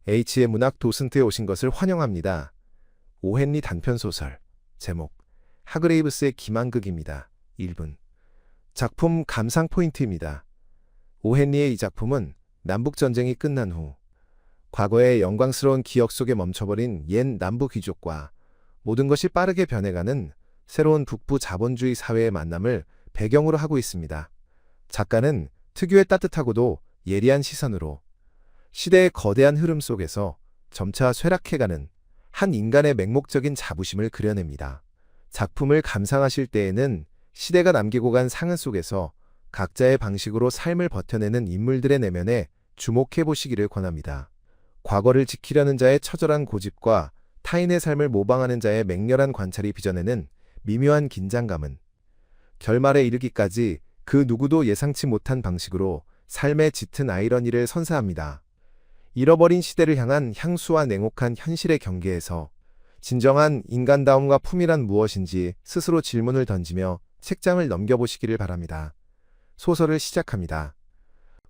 H의 문학 도슨트에 오신 것을 환영합니다. 오헨리 단편소설 제목 하그레이브스의 기만극입니다. 1분 작품 감상 포인트입니다. 오헨리의 이 작품은 남북전쟁이 끝난 후 과거의 영광스러운 기억 속에 멈춰버린 옛 남부 귀족과 모든 것이 빠르게 변해가는 새로운 북부 자본주의 사회의 만남을 배경으로 하고 있습니다. 작가는 특유의 따뜻하고도 예리한 시선으로 시대의 거대한 흐름 속에서 점차 쇠락해가는 한 인간의 맹목적인 자부심을 그려냅니다. 작품을 감상하실 때에는 시대가 남기고 간 상흔 속에서 각자의 방식으로 삶을 버텨내는 인물들의 내면에 주목해 보시기를 권합니다. 과거를 지키려는 자의 처절한 고집과 타인의 삶을 모방하는 자의 맹렬한 관찰이 빚어내는 미묘한 긴장감은 결말에 이르기까지 그 누구도 예상치 못한 방식으로 삶의 짙은 아이러니를 선사합니다. 잃어버린 시대를 향한 향수와 냉혹한 현실의 경계에서 진정한 인간다움과 품이란 무엇인지 스스로 질문을 던지며 책장을 넘겨보시기를 바랍니다. 소설을 시작합니다.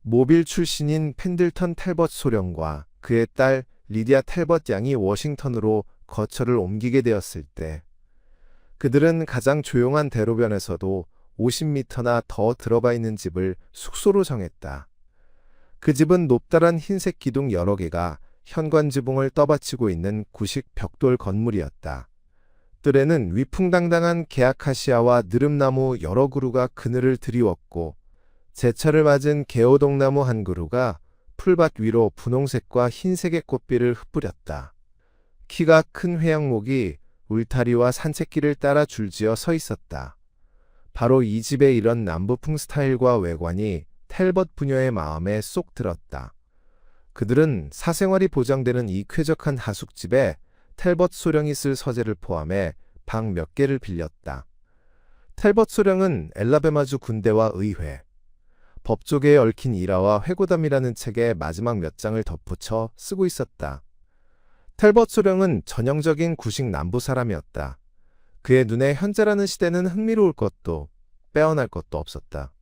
모빌 출신인 펜들턴 탤벗 소령과 그의 딸 리디아 탤벗 양이 워싱턴으로 거처를 옮기게 되었을 때 그들은 가장 조용한 대로변에서도 50m나 더 들어가 있는 집을 숙소로 정했다. 그 집은 높다란 흰색 기둥 여러 개가 현관지붕을 떠받치고 있는 구식 벽돌 건물이었다. 뜰에는 위풍당당한 개아카시아와 느릅나무 여러 그루가 그늘을 드리웠고 제철을 맞은 개오동나무 한 그루가 풀밭 위로 분홍색과 흰색의 꽃비를 흩뿌렸다. 키가 큰 회양목이 울타리와 산책길을 따라 줄지어 서 있었다. 바로 이 집의 이런 남부풍 스타일과 외관이 탤벗 부녀의 마음에 쏙 들었다. 그들은 사생활이 보장되는 이 쾌적한 하숙집에 탤벗 소령이 쓸 서재를 포함해 방 몇 개를 빌렸다. 탤벗 소령은 엘라베마주 군대와 의회, 법조계에 얽힌 일화와 회고담이라는 책의 마지막 몇 장을 덧붙여 쓰고 있었다. 탤벗 소령은 전형적인 구식 남부 사람이었다. 그의 눈에 현재라는 시대는 흥미로울 것도 빼어날 것도 없었다.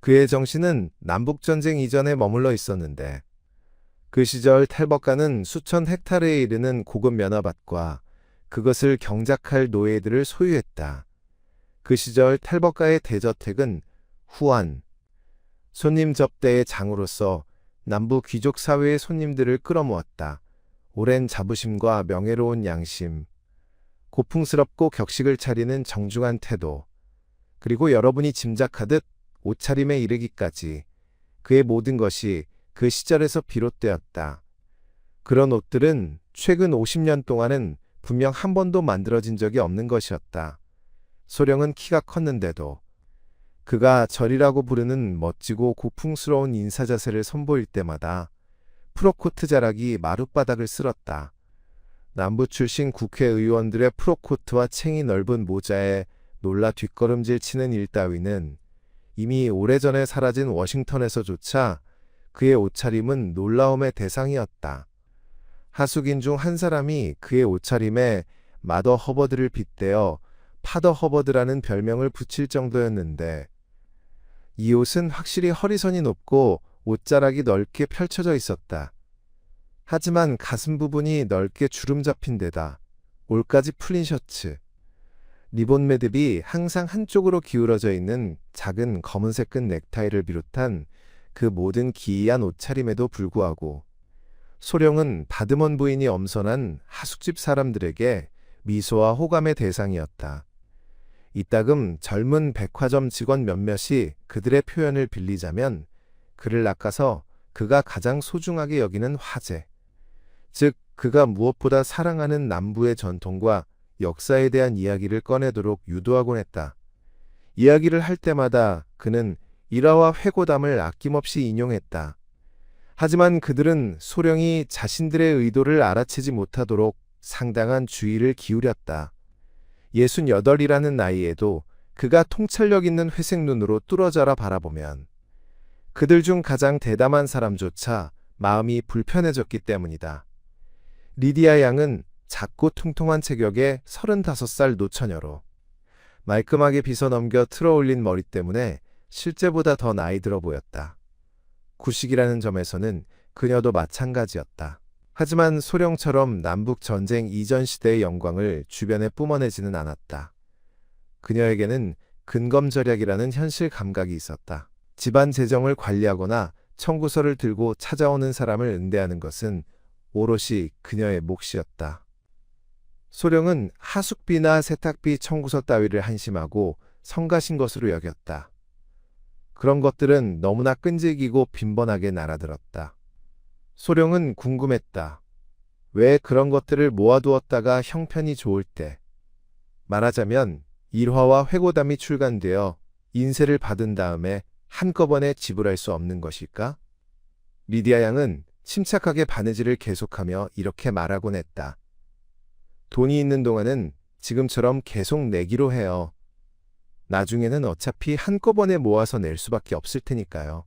그의 정신은 남북전쟁 이전에 머물러 있었는데 그 시절 탤벗가는 수천 헥타르에 이르는 고급 면화밭과 그것을 경작할 노예들을 소유했다. 그 시절 탤벗가의 대저택은 후안, 손님 접대의 장으로서 남부 귀족 사회의 손님들을 끌어모았다. 오랜 자부심과 명예로운 양심, 고풍스럽고 격식을 차리는 정중한 태도, 그리고 여러분이 짐작하듯 옷차림에 이르기까지 그의 모든 것이 그 시절에서 비롯되었다. 그런 옷들은 최근 50년 동안은 분명 한 번도 만들어진 적이 없는 것이었다. 소령은 키가 컸는데도 그가 절이라고 부르는 멋지고 고풍스러운 인사자세를 선보일 때마다 프로코트 자락이 마룻바닥을 쓸었다. 남부 출신 국회의원들의 프로코트와 챙이 넓은 모자에 놀라 뒷걸음질 치는 일 따위는 이미 오래전에 사라진 워싱턴에서조차 그의 옷차림은 놀라움의 대상이었다. 하숙인 중 한 사람이 그의 옷차림에 마더 허버드를 빗대어 파더 허버드라는 별명을 붙일 정도였는데 이 옷은 확실히 허리선이 높고 옷자락이 넓게 펼쳐져 있었다. 하지만 가슴 부분이 넓게 주름 잡힌 데다 올까지 풀린 셔츠, 리본 매듭이 항상 한쪽으로 기울어져 있는 작은 검은색 끈 넥타이를 비롯한 그 모든 기이한 옷차림에도 불구하고 소령은 다드먼 부인이 엄선한 하숙집 사람들에게 미소와 호감의 대상이었다. 이따금 젊은 백화점 직원 몇몇이 그들의 표현을 빌리자면 그를 낚아서 그가 가장 소중하게 여기는 화제, 즉 그가 무엇보다 사랑하는 남부의 전통과 역사에 대한 이야기를 꺼내도록 유도하곤 했다. 이야기를 할 때마다 그는 일화와 회고담을 아낌없이 인용했다. 하지만 그들은 소령이 자신들의 의도를 알아채지 못하도록 상당한 주의를 기울였다. 68이라는 나이에도 그가 통찰력 있는 회색 눈으로 뚫어져라 바라보면 그들 중 가장 대담한 사람조차 마음이 불편해졌기 때문이다. 리디아 양은 작고 퉁퉁한 체격의 35살 노처녀로 말끔하게 빗어넘겨 틀어올린 머리 때문에 실제보다 더 나이 들어 보였다. 구식이라는 점에서는 그녀도 마찬가지였다. 하지만 소령처럼 남북 전쟁 이전 시대의 영광을 주변에 뿜어내지는 않았다. 그녀에게는 근검절약이라는 현실 감각이 있었다. 집안 재정을 관리하거나 청구서를 들고 찾아오는 사람을 응대하는 것은 오롯이 그녀의 몫이었다. 소령은 하숙비나 세탁비 청구서 따위를 한심하고 성가신 것으로 여겼다. 그런 것들은 너무나 끈질기고 빈번하게 날아들었다. 소령은 궁금했다. 왜 그런 것들을 모아두었다가 형편이 좋을 때, 말하자면 일화와 회고담이 출간되어 인세를 받은 다음에 한꺼번에 지불할 수 없는 것일까? 리디아 양은 침착하게 바느질을 계속하며 이렇게 말하곤 했다. 돈이 있는 동안은 지금처럼 계속 내기로 해요. 나중에는 어차피 한꺼번에 모아서 낼 수밖에 없을 테니까요.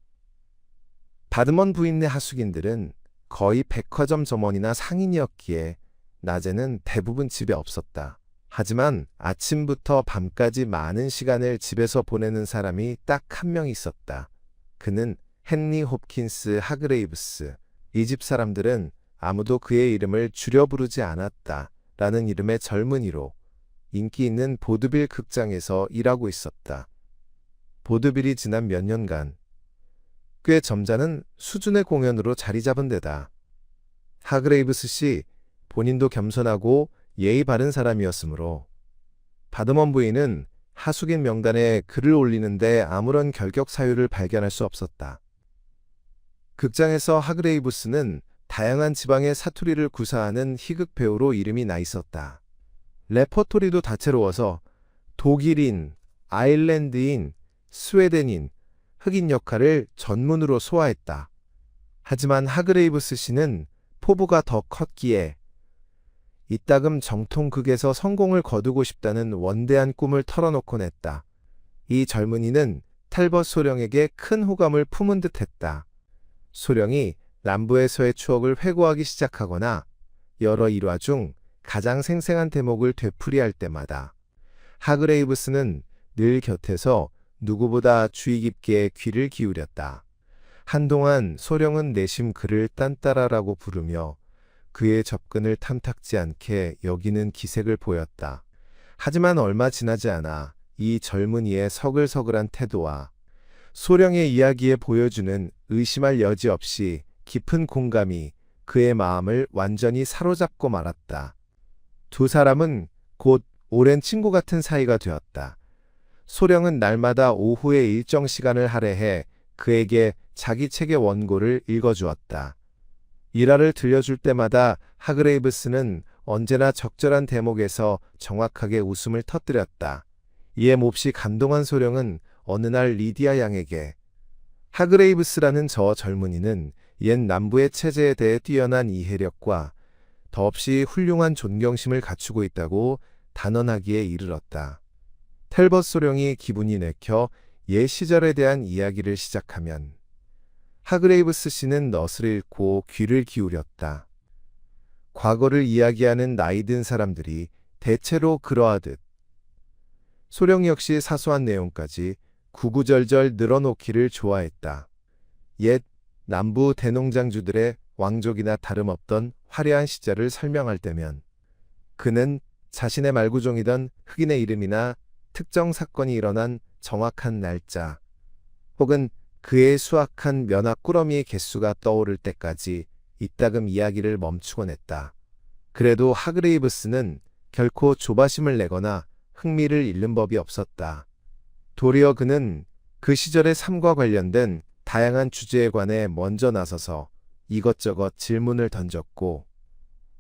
바드먼 부인네 하숙인들은 거의 백화점 점원이나 상인이었기에 낮에는 대부분 집에 없었다. 하지만 아침부터 밤까지 많은 시간을 집에서 보내는 사람이 딱 한 명 있었다. 그는 헨리 홉킨스 하그레이브스. 이 집 사람들은 아무도 그의 이름을 줄여 부르지 않았다. 라는 이름의 젊은이로 인기 있는 보드빌 극장에서 일하고 있었다. 보드빌이 지난 몇 년간 꽤 점잖은 수준의 공연으로 자리 잡은 데다. 하그레이브스 씨 본인도 겸손하고 예의 바른 사람이었으므로 바드먼 부인은 하숙인 명단에 글을 올리는데 아무런 결격 사유를 발견할 수 없었다. 극장에서 하그레이브스는 다양한 지방의 사투리를 구사하는 희극 배우로 이름이 나 있었다. 레퍼토리도 다채로워서 독일인, 아일랜드인, 스웨덴인, 흑인 역할을 전문으로 소화했다. 하지만 하그레이브스 씨는 포부가 더 컸기에 이따금 정통극에서 성공을 거두고 싶다는 원대한 꿈을 털어놓곤 했다. 이 젊은이는 탈벗 소령에게 큰 호감을 품은 듯했다. 소령이 남부에서의 추억을 회고하기 시작하거나 여러 일화 중 가장 생생한 대목을 되풀이할 때마다 하그레이브스는 늘 곁에서 누구보다 주의 깊게 귀를 기울였다. 한동안 소령은 내심 그를 딴따라라고 부르며 그의 접근을 탐탁지 않게 여기는 기색을 보였다. 하지만 얼마 지나지 않아 이 젊은이의 서글서글한 태도와 소령의 이야기에 보여주는 의심할 여지 없이 깊은 공감이 그의 마음을 완전히 사로잡고 말았다. 두 사람은 곧 오랜 친구 같은 사이가 되었다. 소령은 날마다 오후에 일정 시간을 할애해 그에게 자기 책의 원고를 읽어주었다. 일화를 들려줄 때마다 하그레이브스는 언제나 적절한 대목에서 정확하게 웃음을 터뜨렸다. 이에 몹시 감동한 소령은 어느 날 리디아 양에게 하그레이브스라는 저 젊은이는 옛 남부의 체제에 대해 뛰어난 이해력과 더없이 훌륭한 존경심을 갖추고 있다고 단언하기에 이르렀다. 텔벗 소령이 기분이 내켜 옛 시절에 대한 이야기를 시작하면 하그레이브스 씨는 넛을 잃고 귀를 기울였다. 과거를 이야기하는 나이 든 사람들이 대체로 그러하듯 소령 역시 사소한 내용까지 구구절절 늘어놓기를 좋아했다. 옛 남부 대농장주들의 왕족이나 다름없던 화려한 시절을 설명할 때면 그는 자신의 말구종이던 흑인의 이름이나 특정 사건이 일어난 정확한 날짜 혹은 그의 수확한 면화 꾸러미의 개수가 떠오를 때까지 이따금 이야기를 멈추곤 했다. 그래도 하그레이브스는 결코 조바심을 내거나 흥미를 잃는 법이 없었다. 도리어 그는 그 시절의 삶과 관련된 다양한 주제에 관해 먼저 나서서 이것저것 질문을 던졌고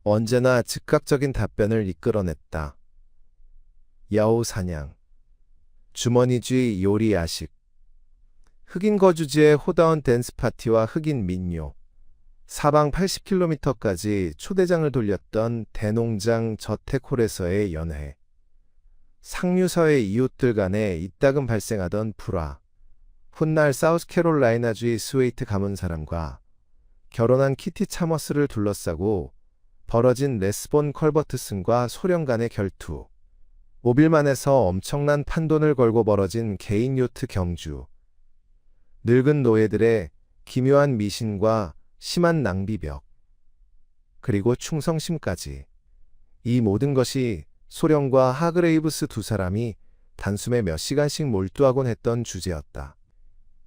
언제나 즉각적인 답변을 이끌어냈다. 야호 사냥, 주머니쥐 요리 야식, 흑인 거주지의 호다운 댄스 파티와 흑인 민요, 사방 80km까지 초대장을 돌렸던 대농장 저택홀에서의 연회, 상류서의 이웃들 간에 이따금 발생하던 불화, 훗날 사우스캐롤라이나주의 스웨이트 가문 사람과 결혼한 키티 차머스를 둘러싸고 벌어진 레스본 컬버트슨과 소령 간의 결투, 모빌만에서 엄청난 판돈을 걸고 벌어진 개인 요트 경주, 늙은 노예들의 기묘한 미신과 심한 낭비벽, 그리고 충성심까지. 이 모든 것이 소령과 하그레이브스 두 사람이 단숨에 몇 시간씩 몰두하곤 했던 주제였다.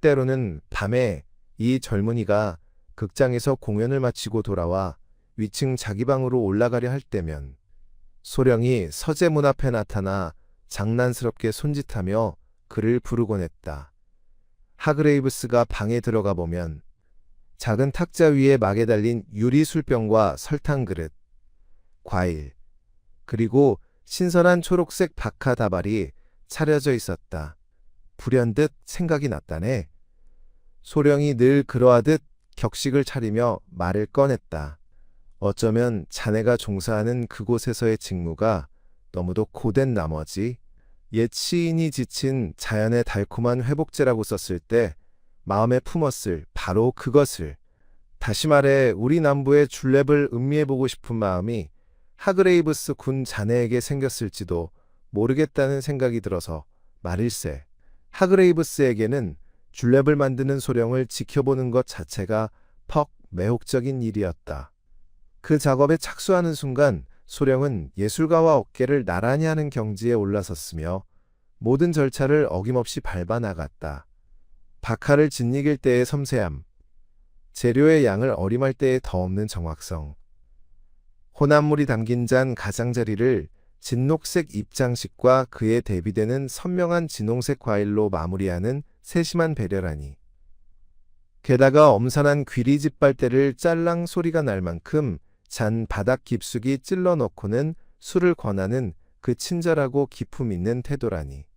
때로는 밤에 이 젊은이가 극장에서 공연을 마치고 돌아와 위층 자기 방으로 올라가려 할 때면 소령이 서재 문 앞에 나타나 장난스럽게 손짓하며 그를 부르곤 했다. 하그레이브스가 방에 들어가 보면 작은 탁자 위에 막에 달린 유리 술병과 설탕 그릇, 과일, 그리고 신선한 초록색 박하 다발이 차려져 있었다. 불현듯 생각이 났다네. 소령이 늘 그러하듯 격식을 차리며 말을 꺼냈다. 어쩌면 자네가 종사하는 그곳에서의 직무가 너무도 고된 나머지 옛 시인이 지친 자연의 달콤한 회복제라고 썼을 때 마음에 품었을 바로 그것을, 다시 말해 우리 남부의 줄랩을 음미해보고 싶은 마음이 하그레이브스 군 자네에게 생겼을지도 모르겠다는 생각이 들어서 말일세. 하그레이브스에게는 줄랩을 만드는 소령을 지켜보는 것 자체가 퍽 매혹적인 일이었다. 그 작업에 착수하는 순간 소령은 예술가와 어깨를 나란히 하는 경지에 올라섰으며 모든 절차를 어김없이 밟아 나갔다. 박하를 짓이길 때의 섬세함, 재료의 양을 어림할 때의 더 없는 정확성, 혼합물이 담긴 잔 가장자리를 진녹색 잎장식과 그에 대비되는 선명한 진홍색 과일로 마무리하는 세심한 배려라니. 게다가 엄선한 귀리집 빨대를 짤랑 소리가 날 만큼 잔 바닥 깊숙이 찔러 넣고는 술을 권하는 그 친절하고 기품 있는 태도라니.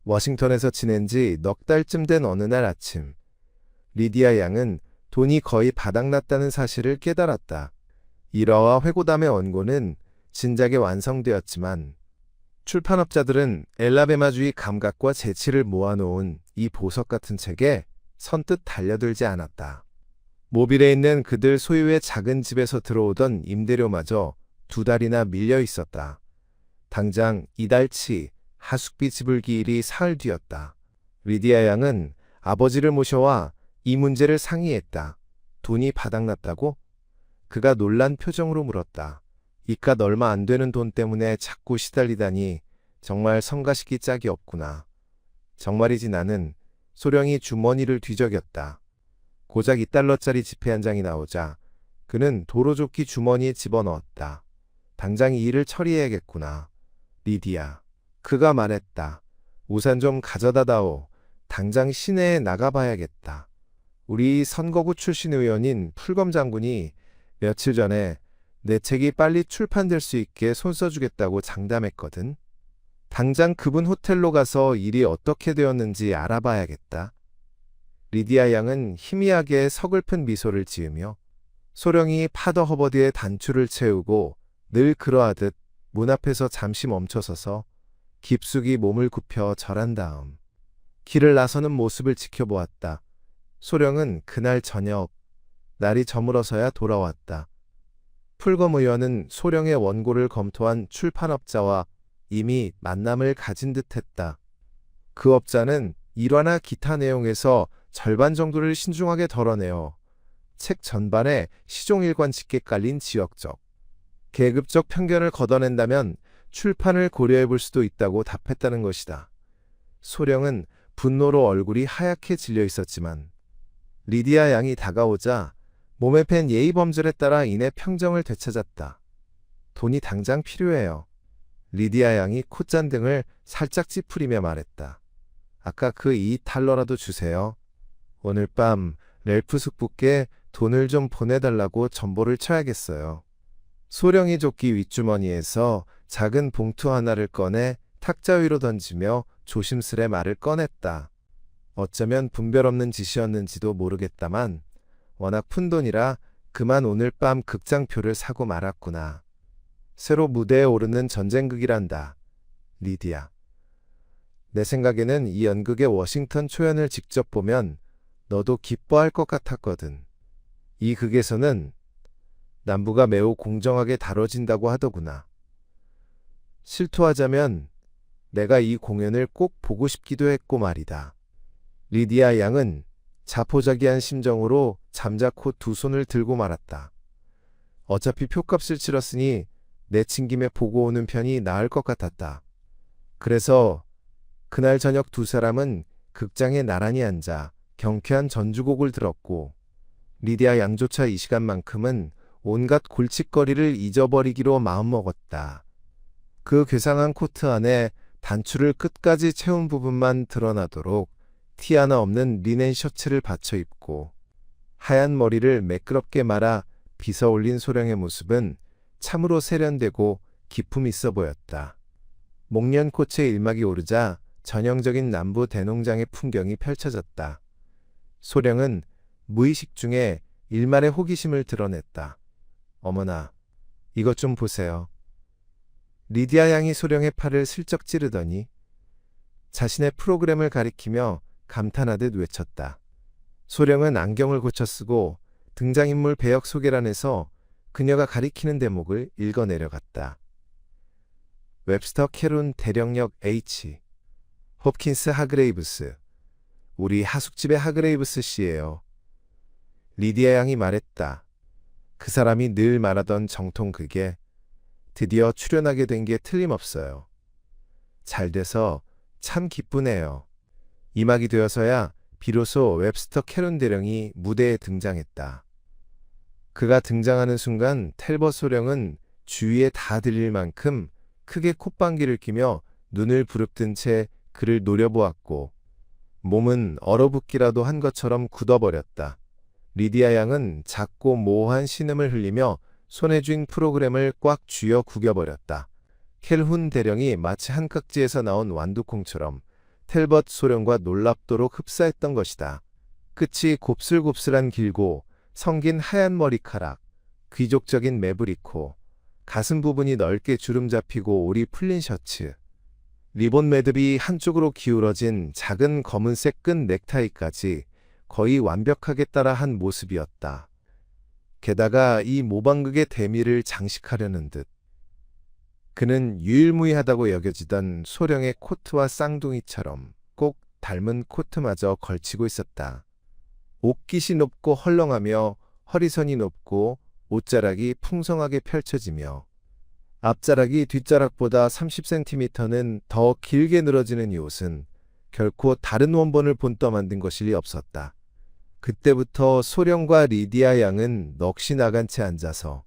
워싱턴에서 지낸 지 넉 달쯤 된 어느 날 아침, 리디아 양은 돈이 거의 바닥났다는 사실을 깨달았다. 일화와 회고담의 원고는 진작에 완성되었지만 출판업자들은 엘라베마주의 감각과 재치를 모아놓은 이 보석 같은 책에 선뜻 달려들지 않았다. 모빌에 있는 그들 소유의 작은 집에서 들어오던 임대료마저 2달이나 밀려 있었다. 당장 이달치 하숙비 지불기 일이 사흘 뒤였다. 리디아 양은 아버지를 모셔와 이 문제를 상의했다. 돈이 바닥났다고? 그가 놀란 표정으로 물었다. 이깟 얼마 안 되는 돈 때문에 자꾸 시달리다니 정말 성가시기 짝이 없구나. 정말이지. 나는. 소령이 주머니를 뒤적였다. 고작 2달러짜리 지폐 한 장이 나오자 그는 도로조끼 주머니에 집어넣었다. 당장 이 일을 처리해야겠구나. 리디아. 그가 말했다. 우산 좀 가져다 다오. 당장 시내에 나가봐야겠다. 우리 선거구 출신 의원인 풀검 장군이 며칠 전에 내 책이 빨리 출판될 수 있게 손써주겠다고 장담했거든. 당장 그분 호텔로 가서 일이 어떻게 되었는지 알아봐야겠다. 리디아 양은 희미하게 서글픈 미소를 지으며 소령이 파더 허버드의 단추를 채우고 늘 그러하듯 문 앞에서 잠시 멈춰서서 깊숙이 몸을 굽혀 절한 다음 길을 나서는 모습을 지켜보았다. 소령은 그날 저녁 날이 저물어서야 돌아왔다. 풀검 의원은 소령의 원고를 검토한 출판업자와 이미 만남을 가진 듯했다. 그 업자는 일화나 기타 내용에서 절반 정도를 신중하게 덜어내어 책 전반에 시종일관 짙게 깔린 지역적, 계급적 편견을 걷어낸다면 출판을 고려해 볼 수도 있다고 답했다는 것이다. 소령은 분노로 얼굴이 하얗게 질려 있었지만 리디아 양이 다가오자 몸에 팬 예의범절에 따라 이내 평정을 되찾았다. 돈이 당장 필요해요. 리디아 양이 콧잔등을 살짝 찌푸리며 말했다. 아까 그 2달러라도 주세요. 오늘 밤 렐프 숙부께 돈을 좀 보내달라고 전보를 쳐야겠어요. 소령이 조끼 윗주머니에서 작은 봉투 하나를 꺼내 탁자 위로 던지며 조심스레 말을 꺼냈다. 어쩌면 분별 없는 짓이었는지도 모르겠다만 워낙 푼돈이라 그만 오늘 밤 극장표를 사고 말았구나. 새로 무대에 오르는 전쟁극이란다. 리디아. 내 생각에는 이 연극의 워싱턴 초연을 직접 보면 너도 기뻐할 것 같았거든. 이 극에서는 남부가 매우 공정하게 다뤄진다고 하더구나. 실토하자면 내가 이 공연을 꼭 보고 싶기도 했고 말이다. 리디아 양은 자포자기한 심정으로 잠자코 두 손을 들고 말았다. 어차피 표값을 치렀으니 내친 김에 보고 오는 편이 나을 것 같았다. 그래서 그날 저녁 두 사람은 극장에 나란히 앉아 경쾌한 전주곡을 들었고 리디아 양조차 이 시간만큼은 온갖 골칫거리를 잊어버리기로 마음먹었다. 그 괴상한 코트 안에 단추를 끝까지 채운 부분만 드러나도록 티 하나 없는 리넨 셔츠를 받쳐 입고 하얀 머리를 매끄럽게 말아 빗어 올린 소령의 모습은 참으로 세련되고 기품 있어 보였다. 목련꽃의 일막이 오르자 전형적인 남부 대농장의 풍경이 펼쳐졌다. 소령은 무의식 중에 일말의 호기심을 드러냈다. 어머나, 이것 좀 보세요. 리디아 양이 소령의 팔을 슬쩍 찌르더니 자신의 프로그램을 가리키며 감탄하듯 외쳤다. 소령은 안경을 고쳐 쓰고 등장인물 배역 소개란에서 그녀가 가리키는 대목을 읽어 내려갔다. 웹스터 캐론 대령역 H. 홉킨스 하그레이브스. 우리 하숙집의 하그레이브스 씨예요. 리디아 양이 말했다. 그 사람이 늘 말하던 정통 그게 드디어 출연하게 된 게 틀림없어요. 잘 돼서 참 기쁘네요. 이 막이 되어서야 비로소 웹스터 캐론 대령이 무대에 등장했다. 그가 등장하는 순간 텔버 소령은 주위에 다 들릴 만큼 크게 콧방귀를 뀌며 눈을 부릅뜬 채 그를 노려보았고 몸은 얼어붙기라도 한 것처럼 굳어버렸다. 리디아 양은 작고 모호한 신음을 흘리며 손에 쥔 프로그램을 꽉 쥐어 구겨버렸다. 켈훈 대령이 마치 한깍지에서 나온 완두콩처럼 텔벗 소령과 놀랍도록 흡사했던 것이다. 끝이 곱슬곱슬한 길고 성긴 하얀 머리카락, 귀족적인 매부리코, 가슴 부분이 넓게 주름 잡히고 올이 풀린 셔츠, 리본 매듭이 한쪽으로 기울어진 작은 검은색 끈 넥타이까지 거의 완벽하게 따라한 모습이었다. 게다가 이 모방극의 대미를 장식하려는 듯 그는 유일무이하다고 여겨지던 소령의 코트와 쌍둥이처럼 꼭 닮은 코트마저 걸치고 있었다. 옷깃이 높고 헐렁하며 허리선이 높고 옷자락이 풍성하게 펼쳐지며 앞자락이 뒷자락보다 30cm는 더 길게 늘어지는 이 옷은 결코 다른 원본을 본떠 만든 것일 리 없었다. 그때부터 소령과 리디아 양은 넋이 나간 채 앉아서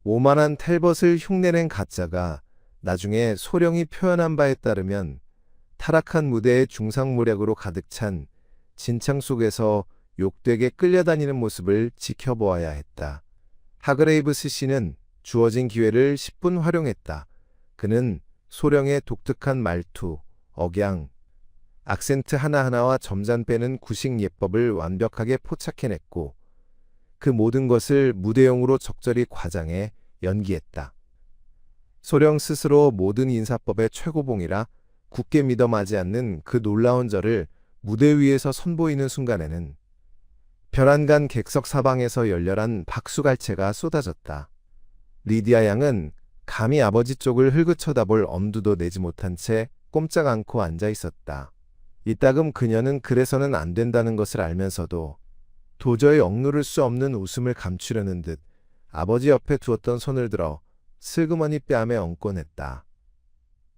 오만한 텔벗을 흉내낸 가짜가 나중에 소령이 표현한 바에 따르면 타락한 무대의 중상모략으로 가득 찬 진창 속에서 욕되게 끌려다니는 모습을 지켜보아야 했다. 하그레이브스 씨는 주어진 기회를 10분 활용했다. 그는 소령의 독특한 말투, 억양, 악센트 하나하나와 점잔 빼는 구식 예법을 완벽하게 포착해냈고 그 모든 것을 무대용으로 적절히 과장해 연기했다. 소령 스스로 모든 인사법의 최고봉이라 굳게 믿어마지 않는 그 놀라운 절을 무대 위에서 선보이는 순간에는 별안간 객석 사방에서 열렬한 박수갈채가 쏟아졌다. 리디아 양은 감히 아버지 쪽을 흘긋 쳐다볼 엄두도 내지 못한 채 꼼짝 않고 앉아 있었다. 이따금 그녀는 그래서는 안 된다는 것을 알면서도 도저히 억누를 수 없는 웃음을 감추려는 듯 아버지 옆에 두었던 손을 들어 슬그머니 뺨에 얹곤 했다.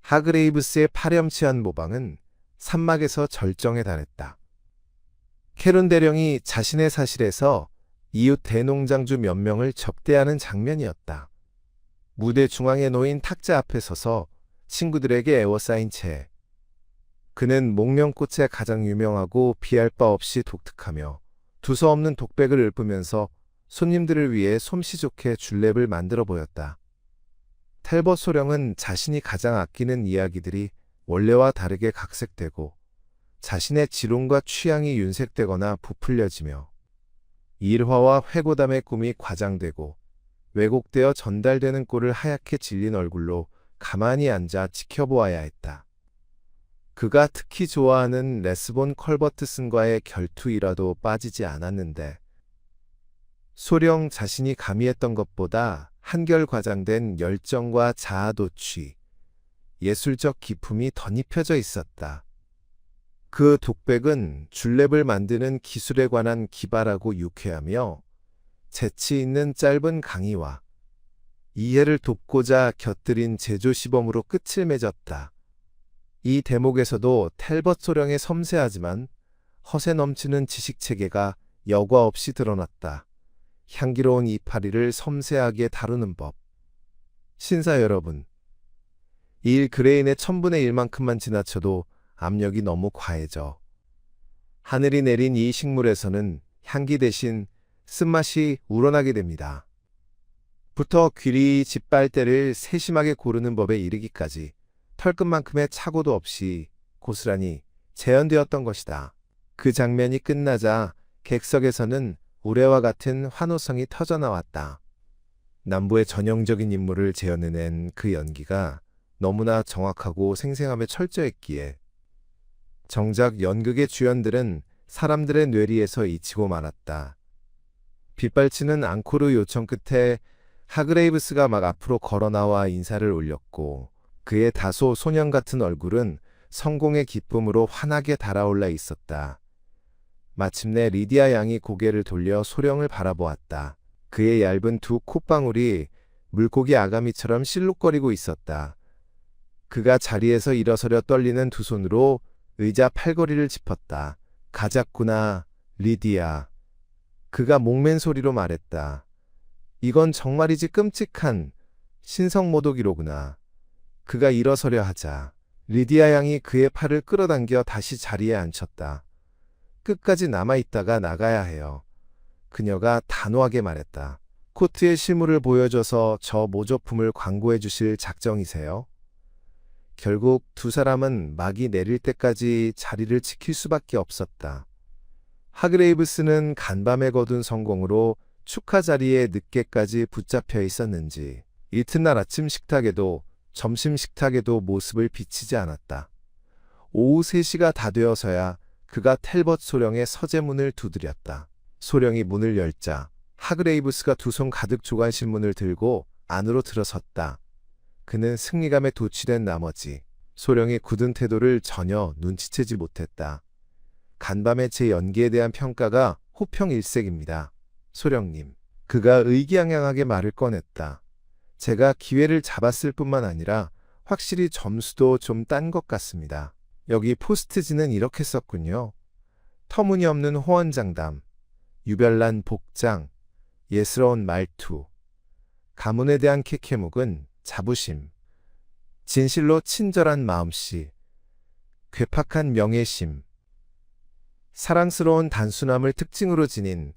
하그레이브스의 파렴치한 모방은 산막에서 절정에 달했다. 캐론 대령이 자신의 사실에서 이웃 대농장주 몇 명을 접대하는 장면이었다. 무대 중앙에 놓인 탁자 앞에 서서 친구들에게 애워싸인 채 그는 목련꽃에 가장 유명하고 비할 바 없이 독특하며 두서없는 독백을 읊으면서 손님들을 위해 솜씨 좋게 줄랩을 만들어 보였다. 텔벗 소령은 자신이 가장 아끼는 이야기들이 원래와 다르게 각색되고 자신의 지론과 취향이 윤색되거나 부풀려지며 일화와 회고담의 꿈이 과장되고 왜곡되어 전달되는 꼴을 하얗게 질린 얼굴로 가만히 앉아 지켜보아야 했다. 그가 특히 좋아하는 레스본 컬버트슨과의 결투이라도 빠지지 않았는데 소령 자신이 가미했던 것보다 한결 과장된 열정과 자아도취, 예술적 기품이 덧입혀져 있었다. 그 독백은 줄랩을 만드는 기술에 관한 기발하고 유쾌하며 재치 있는 짧은 강의와 이해를 돕고자 곁들인 제조시범으로 끝을 맺었다. 이 대목에서도 텔벗 소령의 섬세하지만 허세 넘치는 지식체계가 여과 없이 드러났다. 향기로운 이파리를 섬세하게 다루는 법. 신사 여러분, 이 그레인의 1,000분의 1만큼만 지나쳐도 압력이 너무 과해져. 하늘이 내린 이 식물에서는 향기 대신 쓴맛이 우러나게 됩니다. 부터 귀리 짓빨대를 세심하게 고르는 법에 이르기까지 털끝만큼의 착오도 없이 고스란히 재현되었던 것이다. 그 장면이 끝나자 객석에서는 우레와 같은 환호성이 터져나왔다. 남부의 전형적인 인물을 재현해낸 그 연기가 너무나 정확하고 생생하며 철저했기에 정작 연극의 주연들은 사람들의 뇌리에서 잊히고 말았다. 빗발치는 앙코르 요청 끝에 하그레이브스가 막 앞으로 걸어나와 인사를 올렸고 그의 다소 소년 같은 얼굴은 성공의 기쁨으로 환하게 달아올라 있었다. 마침내 리디아 양이 고개를 돌려 소령을 바라보았다. 그의 얇은 두 콧방울이 물고기 아가미처럼 실룩거리고 있었다. 그가 자리에서 일어서려 떨리는 두 손으로 의자 팔걸이를 짚었다. 가자꾸나, 리디아. 그가 목맨 소리로 말했다. 이건 정말이지 끔찍한 신성모독이로구나. 그가 일어서려 하자 리디아 양이 그의 팔을 끌어당겨 다시 자리에 앉혔다. 끝까지 남아있다가 나가야 해요. 그녀가 단호하게 말했다. 코트의 실물을 보여줘서 저 모조품을 광고해 주실 작정이세요? 결국 두 사람은 막이 내릴 때까지 자리를 지킬 수밖에 없었다. 하그레이브스는 간밤에 거둔 성공으로 축하 자리에 늦게까지 붙잡혀 있었는지 이튿날 아침 식탁에도 점심 식탁에도 모습을 비치지 않았다. 오후 3시가 다 되어서야 그가 텔벗 소령의 서재문을 두드렸다. 소령이 문을 열자 하그레이브스가 두 손 가득 조간신문을 들고 안으로 들어섰다. 그는 승리감에 도취된 나머지 소령의 굳은 태도를 전혀 눈치채지 못했다. 간밤의 제 연기에 대한 평가가 호평일색입니다. 소령님. 그가 의기양양하게 말을 꺼냈다. 제가 기회를 잡았을 뿐만 아니라 확실히 점수도 좀 딴 것 같습니다. 여기 포스트지는 이렇게 썼군요. 터무니없는 호언장담, 유별난 복장, 예스러운 말투, 가문에 대한 케케묵은 자부심, 진실로 친절한 마음씨, 괴팍한 명예심, 사랑스러운 단순함을 특징으로 지닌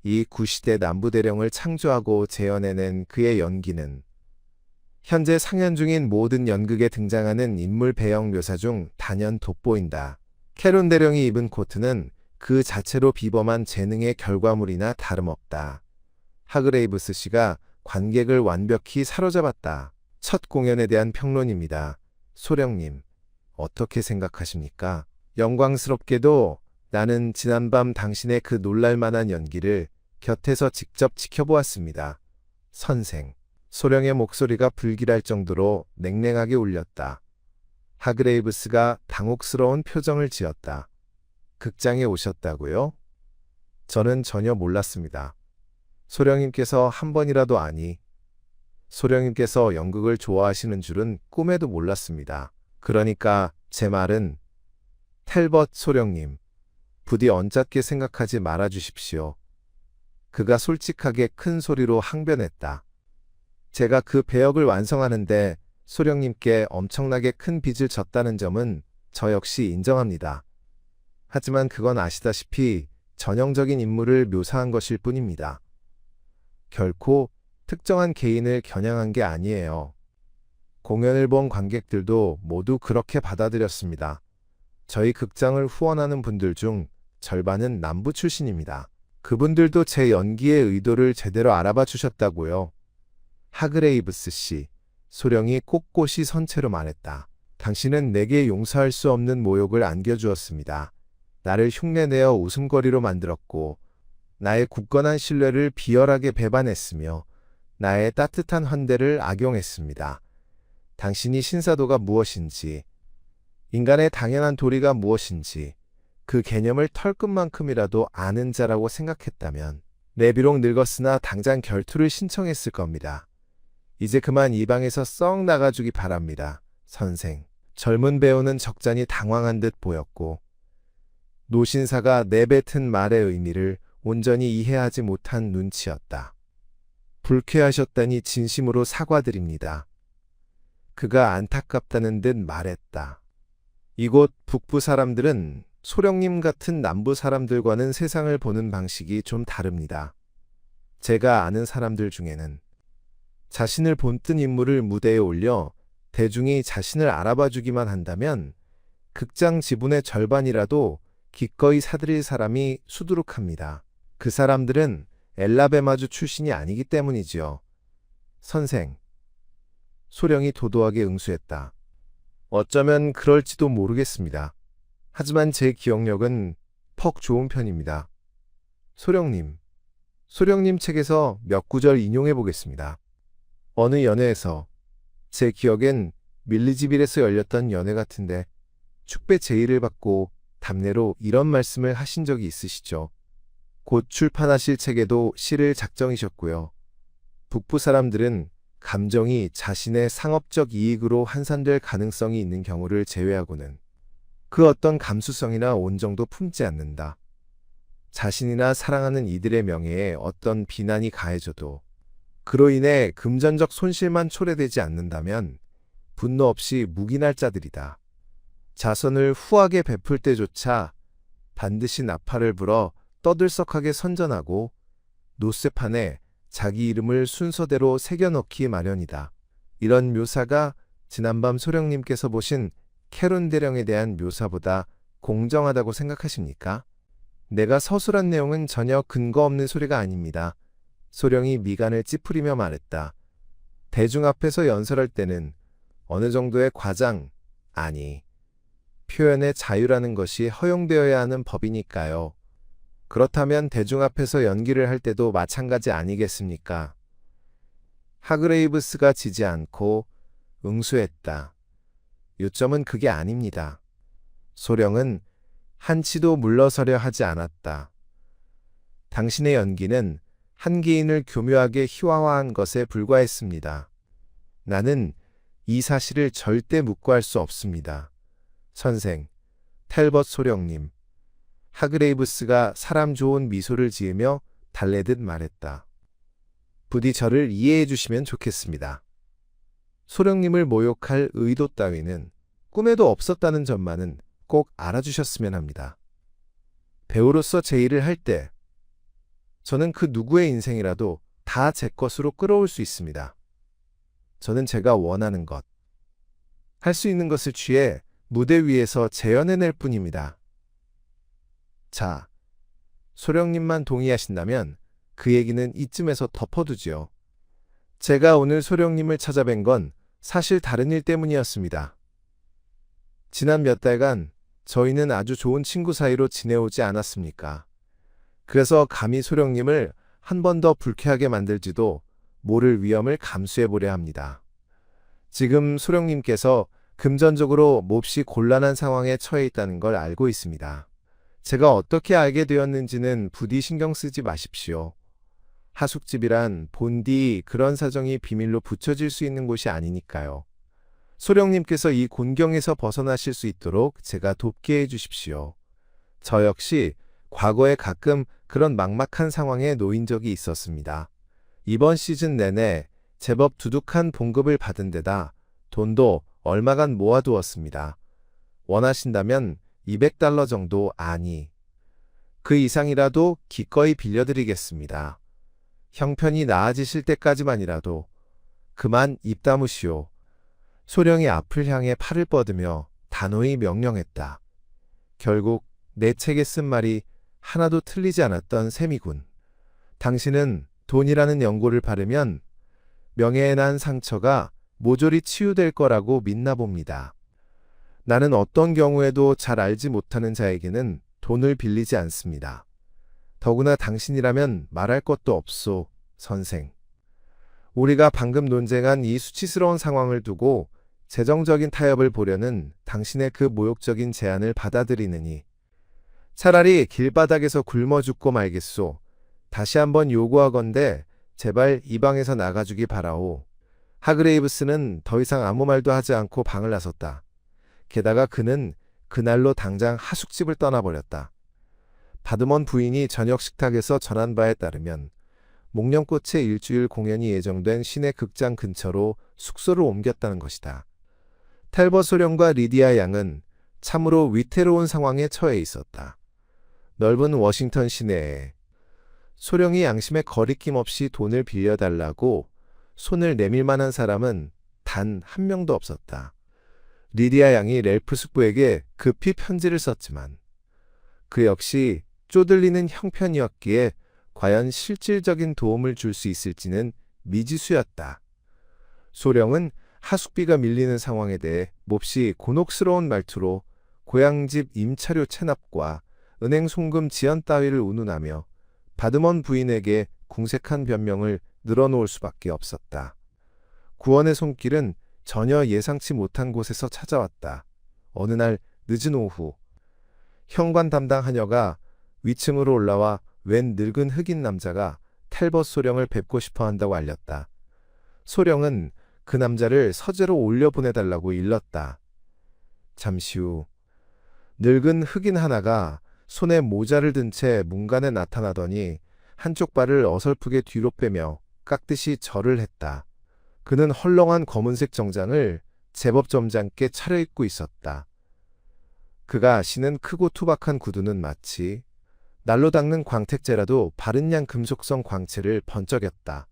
이 구시대 남부대령을 창조하고 재현해낸 그의 연기는 현재 상연 중인 모든 연극에 등장하는 인물 배역 묘사 중 단연 돋보인다. 캐론 대령이 입은 코트는 그 자체로 비범한 재능의 결과물이나 다름없다. 하그레이브스 씨가 관객을 완벽히 사로잡았다. 첫 공연에 대한 평론입니다. 소령님, 어떻게 생각하십니까? 영광스럽게도 나는 지난밤 당신의 그 놀랄만한 연기를 곁에서 직접 지켜보았습니다. 선생. 소령의 목소리가 불길할 정도로 냉랭하게 울렸다. 하그레이브스가 당혹스러운 표정을 지었다. 극장에 오셨다고요? 저는 전혀 몰랐습니다. 소령님께서 한 번이라도 소령님께서 연극을 좋아하시는 줄은 꿈에도 몰랐습니다. 그러니까 제 말은 텔벗 소령님, 부디 언짢게 생각하지 말아 주십시오. 그가 솔직하게 큰 소리로 항변했다. 제가 그 배역을 완성하는데 소령님께 엄청나게 큰 빚을 졌다는 점은 저 역시 인정합니다. 하지만 그건 아시다시피 전형적인 인물을 묘사한 것일 뿐입니다. 결코 특정한 개인을 겨냥한 게 아니에요. 공연을 본 관객들도 모두 그렇게 받아들였습니다. 저희 극장을 후원하는 분들 중 절반은 남부 출신입니다. 그분들도 제 연기의 의도를 제대로 알아봐 주셨다고요. 하그레이브스 씨, 소령이 꼿꼿이 선 채로 말했다. 당신은 내게 용서할 수 없는 모욕을 안겨주었습니다. 나를 흉내내어 웃음거리로 만들었고 나의 굳건한 신뢰를 비열하게 배반했으며 나의 따뜻한 환대를 악용했습니다. 당신이 신사도가 무엇인지, 인간의 당연한 도리가 무엇인지 그 개념을 털끝만큼이라도 아는 자라고 생각했다면 내 비록 늙었으나 당장 결투를 신청했을 겁니다. 이제 그만 이 방에서 썩 나가주기 바랍니다, 선생. 젊은 배우는 적잖이 당황한 듯 보였고 노신사가 내뱉은 말의 의미를 온전히 이해하지 못한 눈치였다. 불쾌하셨다니 진심으로 사과드립니다. 그가 안타깝다는 듯 말했다. 이곳 북부 사람들은 소령님 같은 남부 사람들과는 세상을 보는 방식이 좀 다릅니다. 제가 아는 사람들 중에는 자신을 본뜬 인물을 무대에 올려 대중이 자신을 알아봐 주기만 한다면 극장 지분의 절반이라도 기꺼이 사들일 사람이 수두룩합니다. 그 사람들은 엘라베마주 출신이 아니기 때문이지요. 선생. 소령이 도도하게 응수했다. 어쩌면 그럴지도 모르겠습니다. 하지만 제 기억력은 퍽 좋은 편입니다. 소령님 책에서 몇 구절 인용해 보겠습니다. 어느 연회에서 제 기억엔 밀리지빌에서 열렸던 연회 같은데 축배 제의를 받고 답례로 이런 말씀을 하신 적이 있으시죠. 곧 출판하실 책에도 시를 작정이셨고요. 북부 사람들은 감정이 자신의 상업적 이익으로 환산될 가능성이 있는 경우를 제외하고는 그 어떤 감수성이나 온정도 품지 않는다. 자신이나 사랑하는 이들의 명예에 어떤 비난이 가해져도 그로 인해 금전적 손실만 초래되지 않는다면 분노 없이 묵인할 자들이다. 자선을 후하게 베풀 때조차 반드시 나팔을 불어 떠들썩하게 선전하고 노쇠판에 자기 이름을 순서대로 새겨넣기 마련이다. 이런 묘사가 지난밤 소령님께서 보신 캐론 대령에 대한 묘사보다 공정하다고 생각하십니까? 내가 서술한 내용은 전혀 근거 없는 소리가 아닙니다. 소령이 미간을 찌푸리며 말했다. 대중 앞에서 연설할 때는 어느 정도의 과장, 아니, 표현의 자유라는 것이 허용되어야 하는 법이니까요. 그렇다면 대중 앞에서 연기를 할 때도 마찬가지 아니겠습니까? 하그레이브스가 지지 않고 응수했다. 요점은 그게 아닙니다. 소령은 한치도 물러서려 하지 않았다. 당신의 연기는 한 개인을 교묘하게 희화화한 것에 불과했습니다. 나는 이 사실을 절대 묵고할 수 없습니다. 선생, 텔벗 소령님. 하그레이브스가 사람 좋은 미소를 지으며 달래듯 말했다. 부디 저를 이해해 주시면 좋겠습니다. 소령님을 모욕할 의도 따위는 꿈에도 없었다는 점만은 꼭 알아주셨으면 합니다. 배우로서 제 일을 할 때 저는 그 누구의 인생이라도 다 제 것으로 끌어올 수 있습니다. 저는 제가 원하는 것, 할 수 있는 것을 취해 무대 위에서 재현해낼 뿐입니다. 자, 소령님만 동의하신다면 그 얘기는 이쯤에서 덮어두지요. 제가 오늘 소령님을 찾아뵌 건 사실 다른 일 때문이었습니다. 지난 몇 달간 저희는 아주 좋은 친구 사이로 지내오지 않았습니까? 그래서 감히 소령님을 한 번 더 불쾌하게 만들지도 모를 위험을 감수해보려 합니다. 지금 소령님께서 금전적으로 몹시 곤란한 상황에 처해 있다는 걸 알고 있습니다. 제가 어떻게 알게 되었는지는 부디 신경 쓰지 마십시오. 하숙집이란 본디 그런 사정이 비밀로 붙여질 수 있는 곳이 아니니까요. 소령님께서 이 곤경에서 벗어나실 수 있도록 제가 돕게 해주십시오. 저 역시 과거에 가끔 그런 막막한 상황에 놓인 적이 있었습니다. 이번 시즌 내내 제법 두둑한 봉급을 받은 데다 돈도 얼마간 모아두었습니다. 원하신다면 $200 정도, 아니, 그 이상이라도 기꺼이 빌려드리겠습니다. 형편이 나아지실 때까지만이라도 그만 입 다무시오. 소령이 앞을 향해 팔을 뻗으며 단호히 명령했다. 결국 내 책에 쓴 말이 하나도 틀리지 않았던 셈이군. 당신은 돈이라는 연고를 바르면 명예에 난 상처가 모조리 치유될 거라고 믿나 봅니다. 나는 어떤 경우에도 잘 알지 못하는 자에게는 돈을 빌리지 않습니다. 더구나 당신이라면 말할 것도 없소, 선생. 우리가 방금 논쟁한 이 수치스러운 상황을 두고 재정적인 타협을 보려는 당신의 그 모욕적인 제안을 받아들이느니 차라리 길바닥에서 굶어 죽고 말겠소. 다시 한번 요구하건대 제발 이 방에서 나가주기 바라오. 하그레이브스는 더 이상 아무 말도 하지 않고 방을 나섰다. 게다가 그는 그날로 당장 하숙집을 떠나버렸다. 바드먼 부인이 저녁 식탁에서 전한 바에 따르면 목련꽃의 일주일 공연이 예정된 시내 극장 근처로 숙소를 옮겼다는 것이다. 텔버 소령과 리디아 양은 참으로 위태로운 상황에 처해 있었다. 넓은 워싱턴 시내에 소령이 양심에 거리낌 없이 돈을 빌려달라고 손을 내밀 만한 사람은 단 한 명도 없었다. 리디아 양이 렐프 숙부에게 급히 편지를 썼지만 그 역시 쪼들리는 형편이었기에 과연 실질적인 도움을 줄 수 있을지는 미지수였다. 소령은 하숙비가 밀리는 상황에 대해 몹시 곤혹스러운 말투로 고향집 임차료 체납과 은행 송금 지연 따위를 운운하며 바드먼 부인에게 궁색한 변명을 늘어놓을 수밖에 없었다. 구원의 손길은 전혀 예상치 못한 곳에서 찾아왔다. 어느 날 늦은 오후, 현관 담당 하녀가 위층으로 올라와 웬 늙은 흑인 남자가 텔벗 소령을 뵙고 싶어 한다고 알렸다. 소령은 그 남자를 서재로 올려보내달라고 일렀다. 잠시 후 늙은 흑인 하나가 손에 모자를 든 채 문간에 나타나더니 한쪽 발을 어설프게 뒤로 빼며 깎듯이 절을 했다. 그는 헐렁한 검은색 정장을 제법 점잖게 차려입고 있었다. 그가 신은 크고 투박한 구두는 마치 날로 닦는 광택제라도 바른 양 금속성 광채를 번쩍였다.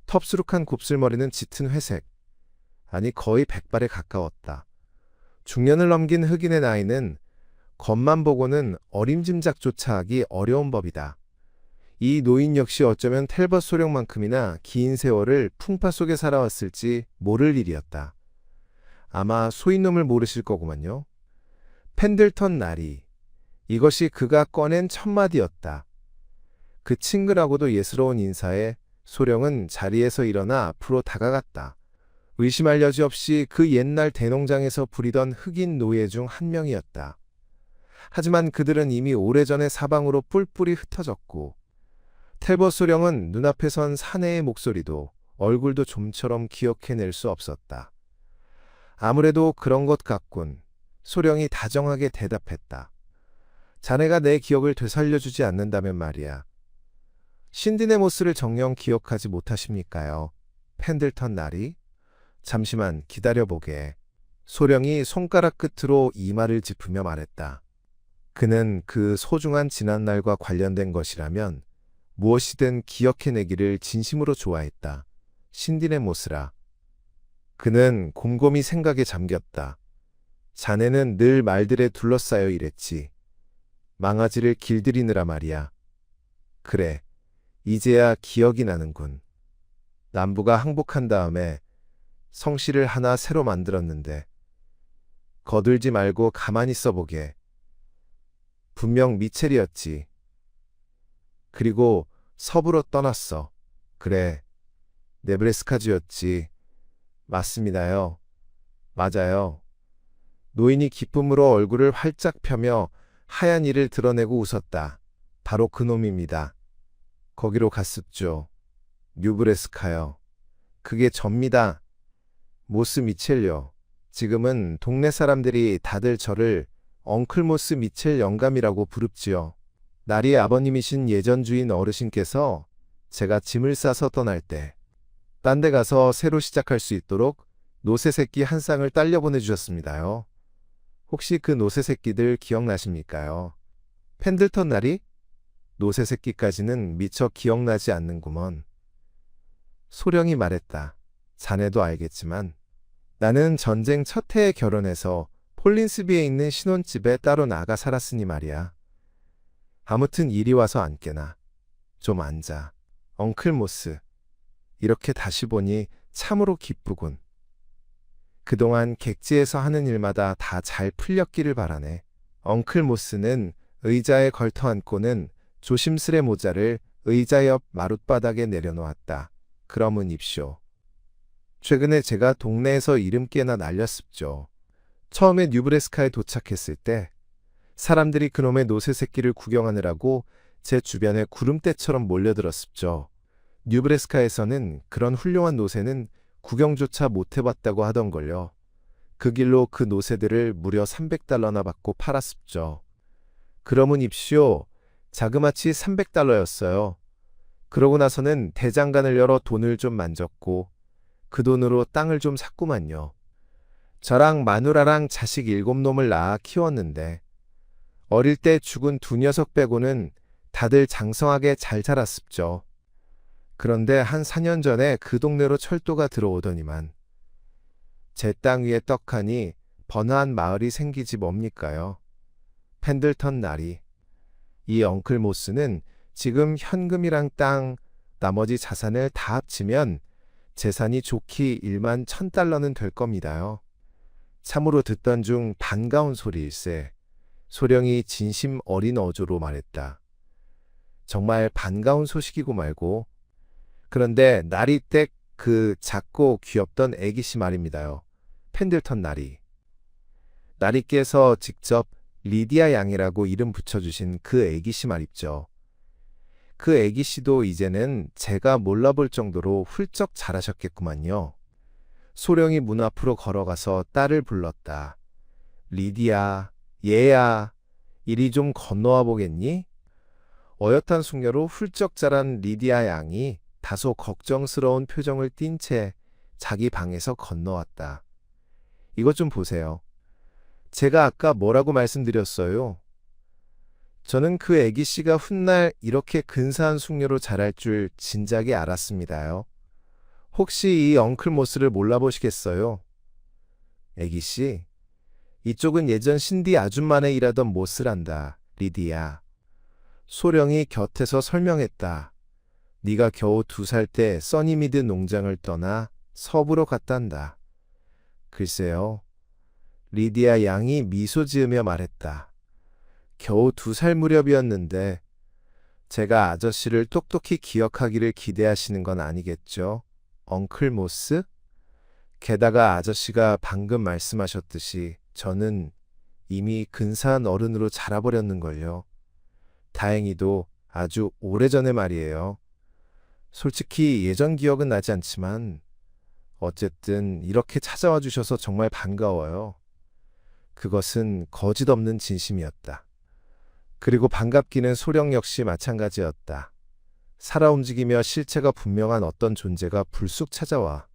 텁수룩한 곱슬머리는 짙은 회색, 아니 거의 백발에 가까웠다. 중년을 넘긴 흑인의 나이는 겉만 보고는 어림짐작조차 하기 어려운 법이다. 이 노인 역시 어쩌면 텔벗 소령만큼이나 긴 세월을 풍파 속에 살아왔을지 모를 일이었다. 아마 소인놈을 모르실 거구만요. 펜들턴 나리. 이것이 그가 꺼낸 첫마디였다. 그 친근하고도 예스러운 인사에 소령은 자리에서 일어나 앞으로 다가갔다. 의심할 여지 없이 그 옛날 대농장에서 부리던 흑인 노예 중 한 명이었다. 하지만 그들은 이미 오래전에 사방으로 뿔뿔이 흩어졌고 텔벗 소령은 눈앞에 선 사내의 목소리도 얼굴도 좀처럼 기억해낼 수 없었다. 아무래도 그런 것 같군. 소령이 다정하게 대답했다. 자네가 내 기억을 되살려주지 않는다면 말이야. 신디네모스를 정녕 기억하지 못하십니까요? 펜들턴 나리? 잠시만 기다려보게. 소령이 손가락 끝으로 이마를 짚으며 말했다. 그는 그 소중한 지난날과 관련된 것이라면 무엇이든 기억해내기를 진심으로 좋아했다. 신디네모스라. 그는 곰곰이 생각에 잠겼다. 자네는 늘 말들에 둘러싸여 일했지. 망아지를 길들이느라 말이야. 그래, 이제야 기억이 나는군. 남부가 항복한 다음에 성씨를 하나 새로 만들었는데 거들지 말고 가만히 써보게. 분명 미첼이었지. 그리고 서부로 떠났어. 그래, 네브래스카주였지. 맞습니다요. 맞아요. 노인이 기쁨으로 얼굴을 활짝 펴며 하얀 이를 드러내고 웃었다. 바로 그놈입니다. 거기로 갔었죠. 뉴브래스카요. 그게 접니다. 모스 미첼요. 지금은 동네 사람들이 다들 저를 엉클 모스 미첼 영감이라고 부릅지요. 나리의 아버님이신 예전 주인 어르신께서 제가 짐을 싸서 떠날 때 딴 데 가서 새로 시작할 수 있도록 노새 새끼 한 쌍을 딸려 보내주셨습니다요. 혹시 그 노새 새끼들 기억나십니까요? 펜들턴 나리? 노새 새끼까지는 미처 기억나지 않는구먼. 소령이 말했다. 자네도 알겠지만 나는 전쟁 첫 해에 결혼해서 폴린스비에 있는 신혼집에 따로 나가 살았으니 말이야. 아무튼 이리 와서 앉게나. 좀 앉아. 엉클 모스. 이렇게 다시 보니 참으로 기쁘군. 그동안 객지에서 하는 일마다 다 잘 풀렸기를 바라네. 엉클 모스는 의자에 걸터앉고는 조심스레 모자를 의자 옆 마룻바닥에 내려놓았다. 그러문 입쇼. 최근에 제가 동네에서 이름 꽤나 날렸습죠. 처음에 뉴브래스카에 도착했을 때 사람들이 그놈의 노새 새끼를 구경하느라고 제 주변에 구름대처럼 몰려들었습죠. 뉴브래스카에서는 그런 훌륭한 노새는 구경조차 못 해봤다고 하던걸요. 그 길로 그 노새들을 무려 300달러나 받고 팔았습죠. 그러문 입시오. 자그마치 300달러였어요. 그러고 나서는 대장간을 열어 돈을 좀 만졌고 그 돈으로 땅을 좀 샀구만요. 저랑 마누라랑 자식 7놈을 낳아 키웠는데 어릴 때 죽은 두 녀석 빼고는 다들 장성하게 잘 자랐습죠. 그런데 한 4년 전에 그 동네로 철도가 들어오더니만 제 땅 위에 떡하니 번화한 마을이 생기지 뭡니까요? 펜들턴 나리. 이 엉클 모스는 지금 현금이랑 땅, 나머지 자산을 다 합치면 재산이 좋기 1만 1000달러는 될 겁니다요. 참으로 듣던 중 반가운 소리일세. 소령이 진심 어린 어조로 말했다. 정말 반가운 소식이고 말고. 그런데 나리 댁 그 작고 귀엽던 애기씨 말입니다요. 펜들턴 나리. 나리께서 직접 리디아 양이라고 이름 붙여주신 그 애기씨 말입죠. 그 애기씨도 이제는 제가 몰라볼 정도로 훌쩍 자라셨겠구만요. 소령이 문 앞으로 걸어가서 딸을 불렀다. 리디아, 얘야, 이리 좀 건너와 보겠니? 어엿한 숙녀로 훌쩍 자란 리디아 양이 다소 걱정스러운 표정을 띤 채 자기 방에서 건너왔다. 이것 좀 보세요. 제가 아까 뭐라고 말씀드렸어요? 저는 그 애기씨가 훗날 이렇게 근사한 숙녀로 자랄 줄 진작에 알았습니다요. 혹시 이 엉클 모스를 몰라보시겠어요? 애기씨, 이쪽은 예전 신디 아줌마네 일하던 모스란다, 리디야. 소령이 곁에서 설명했다. 네가 겨우 2살 때 써니미드 농장을 떠나 서부로 갔단다. 글쎄요. 리디아 양이 미소 지으며 말했다. 겨우 2살 무렵이었는데 제가 아저씨를 똑똑히 기억하기를 기대하시는 건 아니겠죠? 엉클 모스? 게다가 아저씨가 방금 말씀하셨듯이 저는 이미 근사한 어른으로 자라버렸는걸요. 다행히도 아주 오래전의 말이에요. 솔직히 예전 기억은 나지 않지만 어쨌든 이렇게 찾아와 주셔서 정말 반가워요. 그것은 거짓 없는 진심이었다. 그리고 반갑기는 소령 역시 마찬가지였다. 살아 움직이며 실체가 분명한 어떤 존재가 불쑥 찾아와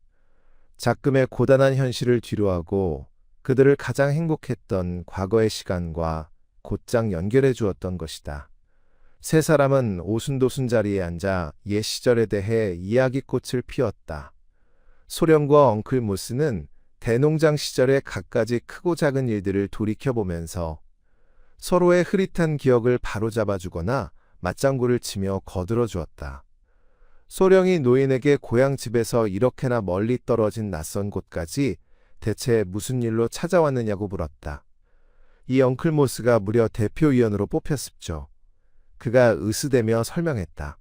작금의 고단한 현실을 뒤로하고 그들을 가장 행복했던 과거의 시간과 곧장 연결해 주었던 것이다. 세 사람은 오순도순 자리에 앉아 옛 시절에 대해 이야기꽃을 피웠다. 소령과 엉클 모스는 대농장 시절의 갖가지 크고 작은 일들을 돌이켜보면서 서로의 흐릿한 기억을 바로잡아주거나 맞장구를 치며 거들어 주었다. 소령이 노인에게 고향 집에서 이렇게나 멀리 떨어진 낯선 곳까지 대체 무슨 일로 찾아왔느냐고 물었다. 이 엉클 모스가 무려 대표위원으로 뽑혔습죠. 그가 으스대며 설명했다.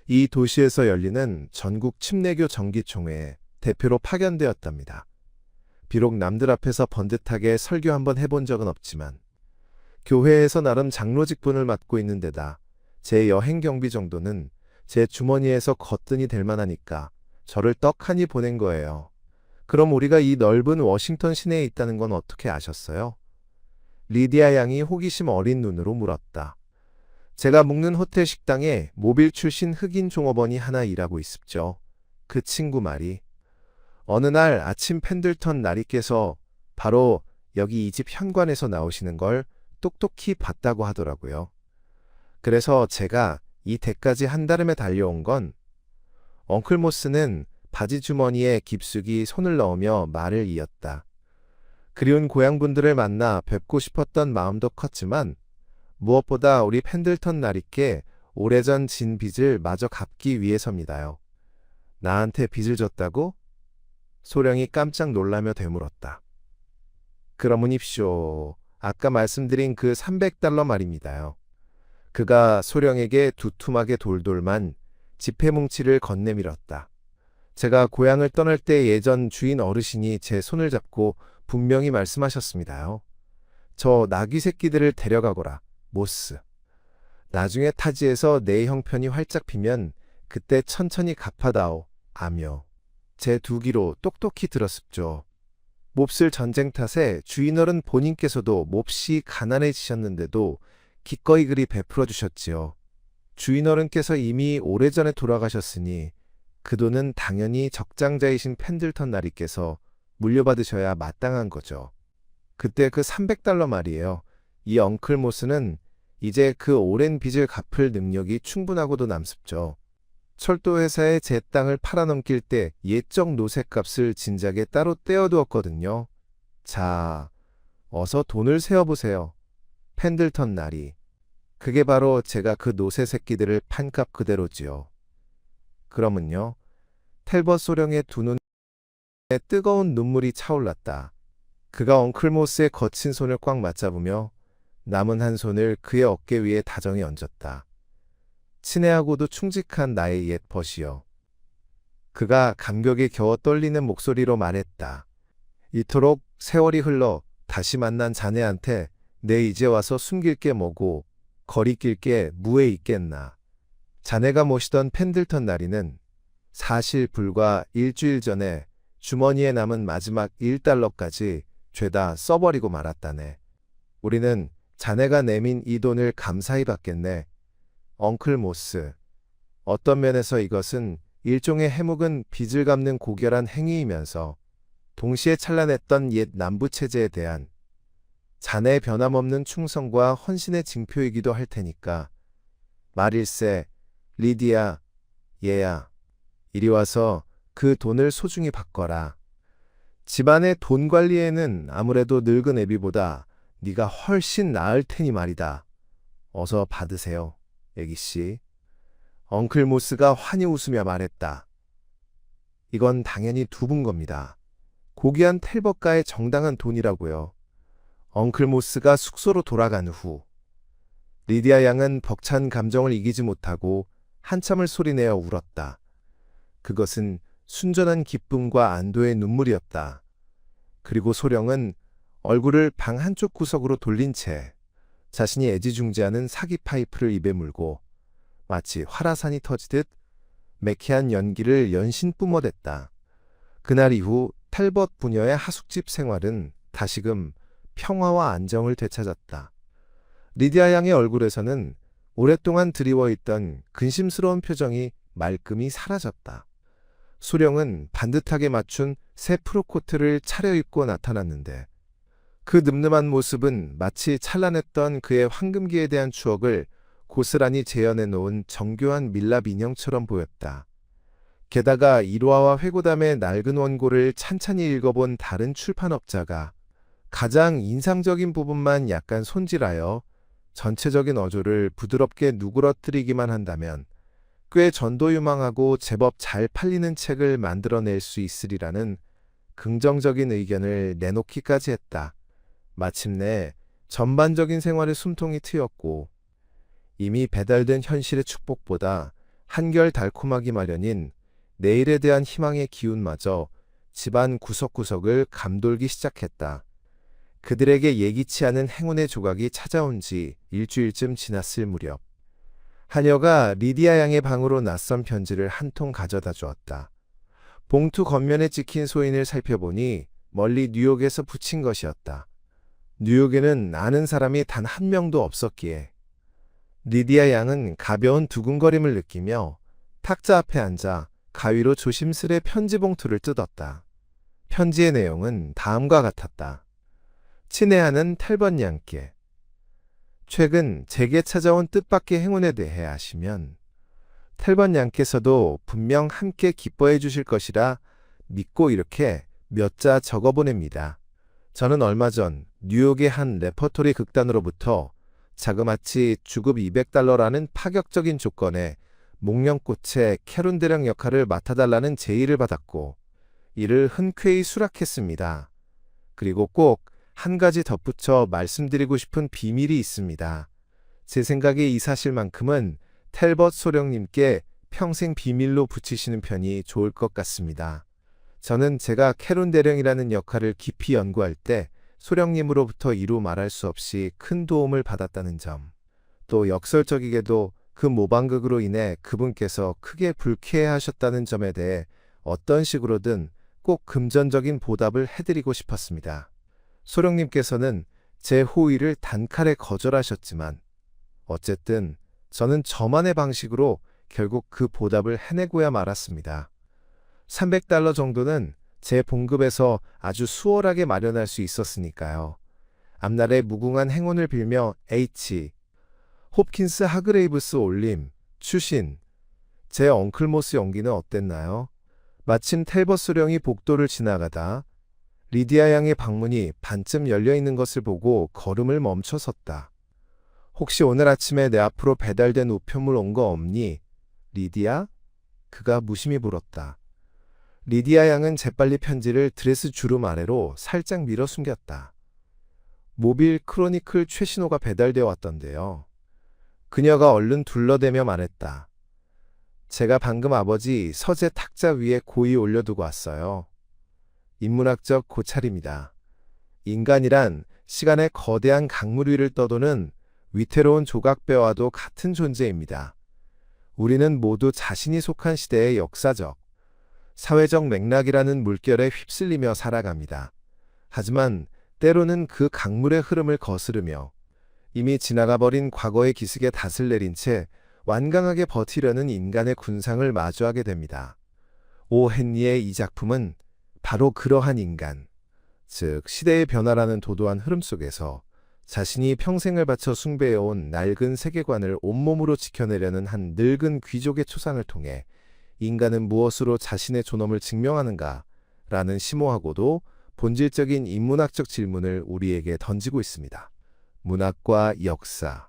이 도시에서 열리는 전국 침례교 정기총회에 대표로 파견되었답니다. 비록 남들 앞에서 번듯하게 설교 한번 해본 적은 없지만 교회에서 나름 장로 직분을 맡고 있는 데다 제 여행 경비 정도는 제 주머니에서 거뜬히 될 만하니까 저를 떡하니 보낸 거예요. 그럼 우리가 이 넓은 워싱턴 시내에 있다는 건 어떻게 아셨어요? 리디아 양이 호기심 어린 눈으로 물었다. 제가 묵는 호텔 식당에 모빌 출신 흑인 종업원이 하나 일하고 있습죠. 그 친구 말이. 어느 날 아침 펜들턴 나리께서 바로 여기 이 집 현관에서 나오시는 걸 똑똑히 봤다고 하더라고요. 그래서 제가 이 댁까지 한달음에 달려온 건 엉클 모스는 바지 주머니에 깊숙이 손을 넣으며 말을 이었다. 그리운 고향분들을 만나 뵙고 싶었던 마음도 컸지만 무엇보다 우리 펜들턴 나리께 오래전 진 빚을 마저 갚기 위해서입니다요. 나한테 빚을 졌다고? 소령이 깜짝 놀라며 되물었다. 그러므십시오. 아까 말씀드린 그 300달러 말입니다요. 그가 소령에게 두툼하게 돌돌만 지폐뭉치를 건네밀었다. 제가 고향을 떠날 때 예전 주인 어르신이 제 손을 잡고 분명히 말씀하셨습니다요. 저 나귀 새끼들을 데려가거라, 모스. 나중에 타지에서 내 형편이 활짝 피면 그때 천천히 갚아다오. 아며 제 두 귀로 똑똑히 들었습죠. 몹쓸 전쟁 탓에 주인어른 본인께서도 몹시 가난해지셨는데도 기꺼이 그리 베풀어 주셨지요. 주인어른께서 이미 오래전에 돌아가셨으니 그 돈은 당연히 적장자이신 펜들턴 나리께서 물려받으셔야 마땅한 거죠. 그때 그 300달러 말이에요. 이 엉클 모스는 이제 그 오랜 빚을 갚을 능력이 충분하고도 남습죠. 철도회사에 제 땅을 팔아넘길 때 예적 노새값을 진작에 따로 떼어두었거든요. 자, 어서 돈을 세어보세요. 펜들턴 나리. 그게 바로 제가 그 노새 새끼들을 판 값 그대로지요. 그러면요. 텔벗 소령의 두 눈에 뜨거운 눈물이 차올랐다. 그가 엉클모스의 거친 손을 꽉 맞잡으며 남은 한 손을 그의 어깨 위에 다정히 얹었다. 친애하고도 충직한 나의 옛 벗이여. 그가 감격에 겨워 떨리는 목소리로 말했다. 이토록 세월이 흘러 다시 만난 자네한테 내 이제 와서 숨길 게 뭐고 거리낄 게 무에 있겠나. 자네가 모시던 펜들턴 나리는 사실 불과 일주일 전에 주머니에 남은 마지막 1달러까지 죄다 써버리고 말았다네. 우리는 자네가 내민 이 돈을 감사히 받겠네. 엉클 모스. 어떤 면에서 이것은 일종의 해묵은 빚을 갚는 고결한 행위이면서 동시에 찬란했던 옛 남부체제에 대한 자네의 변함없는 충성과 헌신의 징표이기도 할 테니까. 말일세, 리디아, 얘야. 이리 와서 그 돈을 소중히 받거라. 집안의 돈 관리에는 아무래도 늙은 애비보다 네가 훨씬 나을 테니 말이다. 어서 받으세요, 애기씨. 엉클 모스가 환히 웃으며 말했다. 이건 당연히 두 분 겁니다. 고귀한 텔벗가의 정당한 돈이라고요. 엉클 모스가 숙소로 돌아간 후 리디아 양은 벅찬 감정을 이기지 못하고 한참을 소리내어 울었다. 그것은 순전한 기쁨과 안도의 눈물이었다. 그리고 소령은 얼굴을 방 한쪽 구석으로 돌린 채 자신이 애지중지하는 사기 파이프를 입에 물고 마치 화라산이 터지듯 매캐한 연기를 연신 뿜어댔다. 그날 이후 텔벗 부녀의 하숙집 생활은 다시금 평화와 안정을 되찾았다. 리디아 양의 얼굴에서는 오랫동안 드리워있던 근심스러운 표정이 말끔히 사라졌다. 소령은 반듯하게 맞춘 새 프로코트를 차려입고 나타났는데 그 늠름한 모습은 마치 찬란했던 그의 황금기에 대한 추억을 고스란히 재현해 놓은 정교한 밀랍 인형처럼 보였다. 게다가 일화와 회고담의 낡은 원고를 찬찬히 읽어본 다른 출판업자가 가장 인상적인 부분만 약간 손질하여 전체적인 어조를 부드럽게 누그러뜨리기만 한다면 꽤 전도유망하고 제법 잘 팔리는 책을 만들어낼 수 있으리라는 긍정적인 의견을 내놓기까지 했다. 마침내 전반적인 생활의 숨통이 트였고 이미 배달된 현실의 축복보다 한결 달콤하기 마련인 내일에 대한 희망의 기운마저 집안 구석구석을 감돌기 시작했다. 그들에게 예기치 않은 행운의 조각이 찾아온 지 일주일쯤 지났을 무렵 하녀가 리디아 양의 방으로 낯선 편지를 한 통 가져다 주었다. 봉투 겉면에 찍힌 소인을 살펴보니 멀리 뉴욕에서 붙인 것이었다. 뉴욕에는 아는 사람이 단 한 명도 없었기에 리디아 양은 가벼운 두근거림을 느끼며 탁자 앞에 앉아 가위로 조심스레 편지 봉투를 뜯었다. 편지의 내용은 다음과 같았다. 친애하는 텔벗 양께 최근 제게 찾아온 뜻밖의 행운에 대해 아시면 텔벗 양께서도 분명 함께 기뻐해 주실 것이라 믿고 이렇게 몇 자 적어보냅니다. 저는 얼마 전 뉴욕의 한 레퍼토리 극단으로부터 자그마치 주급 200달러라는 파격적인 조건에 목련꽃의 캐룬 대령 역할을 맡아달라는 제의를 받았고 이를 흔쾌히 수락했습니다. 그리고 꼭 한 가지 덧붙여 말씀드리고 싶은 비밀이 있습니다. 제 생각에 이 사실만큼은 텔벗 소령님께 평생 비밀로 붙이시는 편이 좋을 것 같습니다. 저는 제가 캐룬 대령이라는 역할을 깊이 연구할 때 소령님으로부터 이루 말할 수 없이 큰 도움을 받았다는 점, 또 역설적이게도 그 모방극으로 인해 그분께서 크게 불쾌해하셨다는 점에 대해 어떤 식으로든 꼭 금전적인 보답을 해드리고 싶었습니다. 소령님께서는 제 호의를 단칼에 거절하셨지만 어쨌든 저는 저만의 방식으로 결국 그 보답을 해내고야 말았습니다. $300 정도는 제 봉급에서 아주 수월하게 마련할 수 있었으니까요. 앞날의 무궁한 행운을 빌며 H. 홉킨스 하그레이브스 올림, 추신. 제 엉클모스 연기는 어땠나요? 마침 텔벗 소령이 복도를 지나가다 리디아 양의 방문이 반쯤 열려있는 것을 보고 걸음을 멈춰섰다. 혹시 오늘 아침에 내 앞으로 배달된 우편물 온 거 없니? 리디아? 그가 무심히 물었다. 리디아 양은 재빨리 편지를 드레스 주름 아래로 살짝 밀어 숨겼다. 모빌 크로니클 최신호가 배달되어 왔던데요. 그녀가 얼른 둘러대며 말했다. 제가 방금 아버지 서재 탁자 위에 고이 올려두고 왔어요. 인문학적 고찰입니다. 인간이란 시간의 거대한 강물 위를 떠도는 위태로운 조각배와도 같은 존재입니다. 우리는 모두 자신이 속한 시대의 역사적, 사회적 맥락이라는 물결에 휩쓸리며 살아갑니다. 하지만 때로는 그 강물의 흐름을 거스르며 이미 지나가버린 과거의 기슭에 닷을 내린 채 완강하게 버티려는 인간의 군상을 마주하게 됩니다. 오 헨리의 이 작품은 바로 그러한 인간, 즉 시대의 변화라는 도도한 흐름 속에서 자신이 평생을 바쳐 숭배해온 낡은 세계관을 온몸으로 지켜내려는 한 늙은 귀족의 초상을 통해 인간은 무엇으로 자신의 존엄을 증명하는가 라는 심오하고도 본질적인 인문학적 질문을 우리에게 던지고 있습니다. 문학과 역사,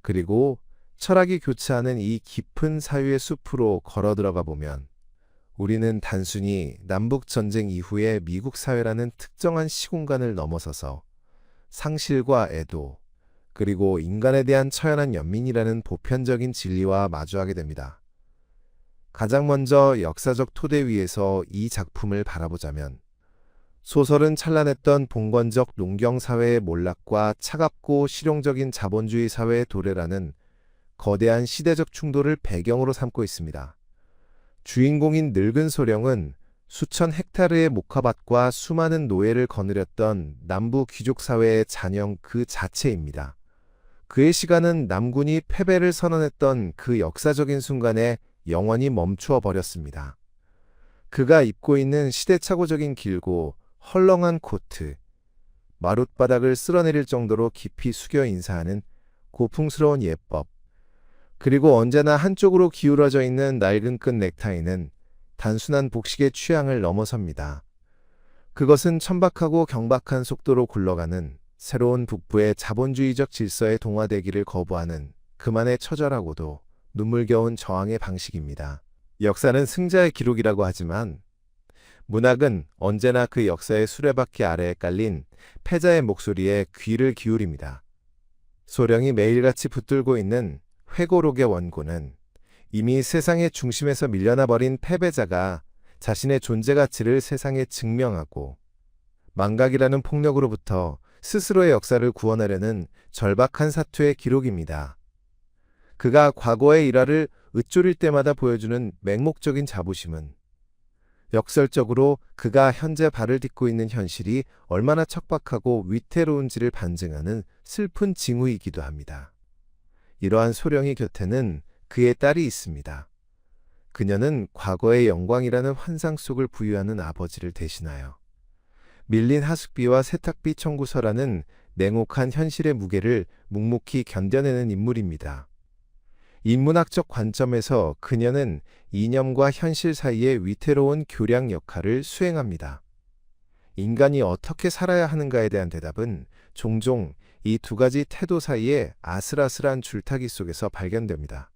그리고 철학이 교차하는 이 깊은 사유의 숲으로 걸어 들어가 보면 우리는 단순히 남북전쟁 이후의 미국 사회라는 특정한 시공간을 넘어서서 상실과 애도, 그리고 인간에 대한 처연한 연민이라는 보편적인 진리와 마주하게 됩니다. 가장 먼저 역사적 토대 위에서 이 작품을 바라보자면 소설은 찬란했던 봉건적 농경사회의 몰락과 차갑고 실용적인 자본주의 사회의 도래라는 거대한 시대적 충돌을 배경으로 삼고 있습니다. 주인공인 늙은 소령은 수천 헥타르의 목화밭과 수많은 노예를 거느렸던 남부 귀족 사회의 잔영 그 자체입니다. 그의 시간은 남군이 패배를 선언했던 그 역사적인 순간에 영원히 멈추어 버렸습니다. 그가 입고 있는 시대착오적인 길고 헐렁한 코트, 마룻바닥을 쓸어내릴 정도로 깊이 숙여 인사하는 고풍스러운 예법, 그리고 언제나 한쪽으로 기울어져 있는 낡은 끝 넥타이는 단순한 복식의 취향을 넘어섭니다. 그것은 천박하고 경박한 속도로 굴러가는 새로운 북부의 자본주의적 질서에 동화되기를 거부하는 그만의 처절하고도 눈물겨운 저항의 방식입니다. 역사는 승자의 기록이라고 하지만 문학은 언제나 그 역사의 수레바퀴 아래에 깔린 패자의 목소리에 귀를 기울입니다. 소령이 매일같이 붙들고 있는 회고록의 원고는 이미 세상의 중심에서 밀려나 버린 패배자가 자신의 존재 가치를 세상에 증명하고 망각이라는 폭력으로부터 스스로의 역사를 구원하려는 절박한 사투의 기록입니다. 그가 과거의 일화를 으쪼릴 때마다 보여주는 맹목적인 자부심은 역설적으로 그가 현재 발을 딛고 있는 현실이 얼마나 척박하고 위태로운지를 반증하는 슬픈 징후이기도 합니다. 이러한 소령의 곁에는 그의 딸이 있습니다. 그녀는 과거의 영광이라는 환상 속을 부유하는 아버지를 대신하여 밀린 하숙비와 세탁비 청구서라는 냉혹한 현실의 무게를 묵묵히 견뎌내는 인물입니다. 인문학적 관점에서 그녀는 이념과 현실 사이의 위태로운 교량 역할을 수행합니다. 인간이 어떻게 살아야 하는가에 대한 대답은 종종 이 두 가지 태도 사이의 아슬아슬한 줄타기 속에서 발견됩니다.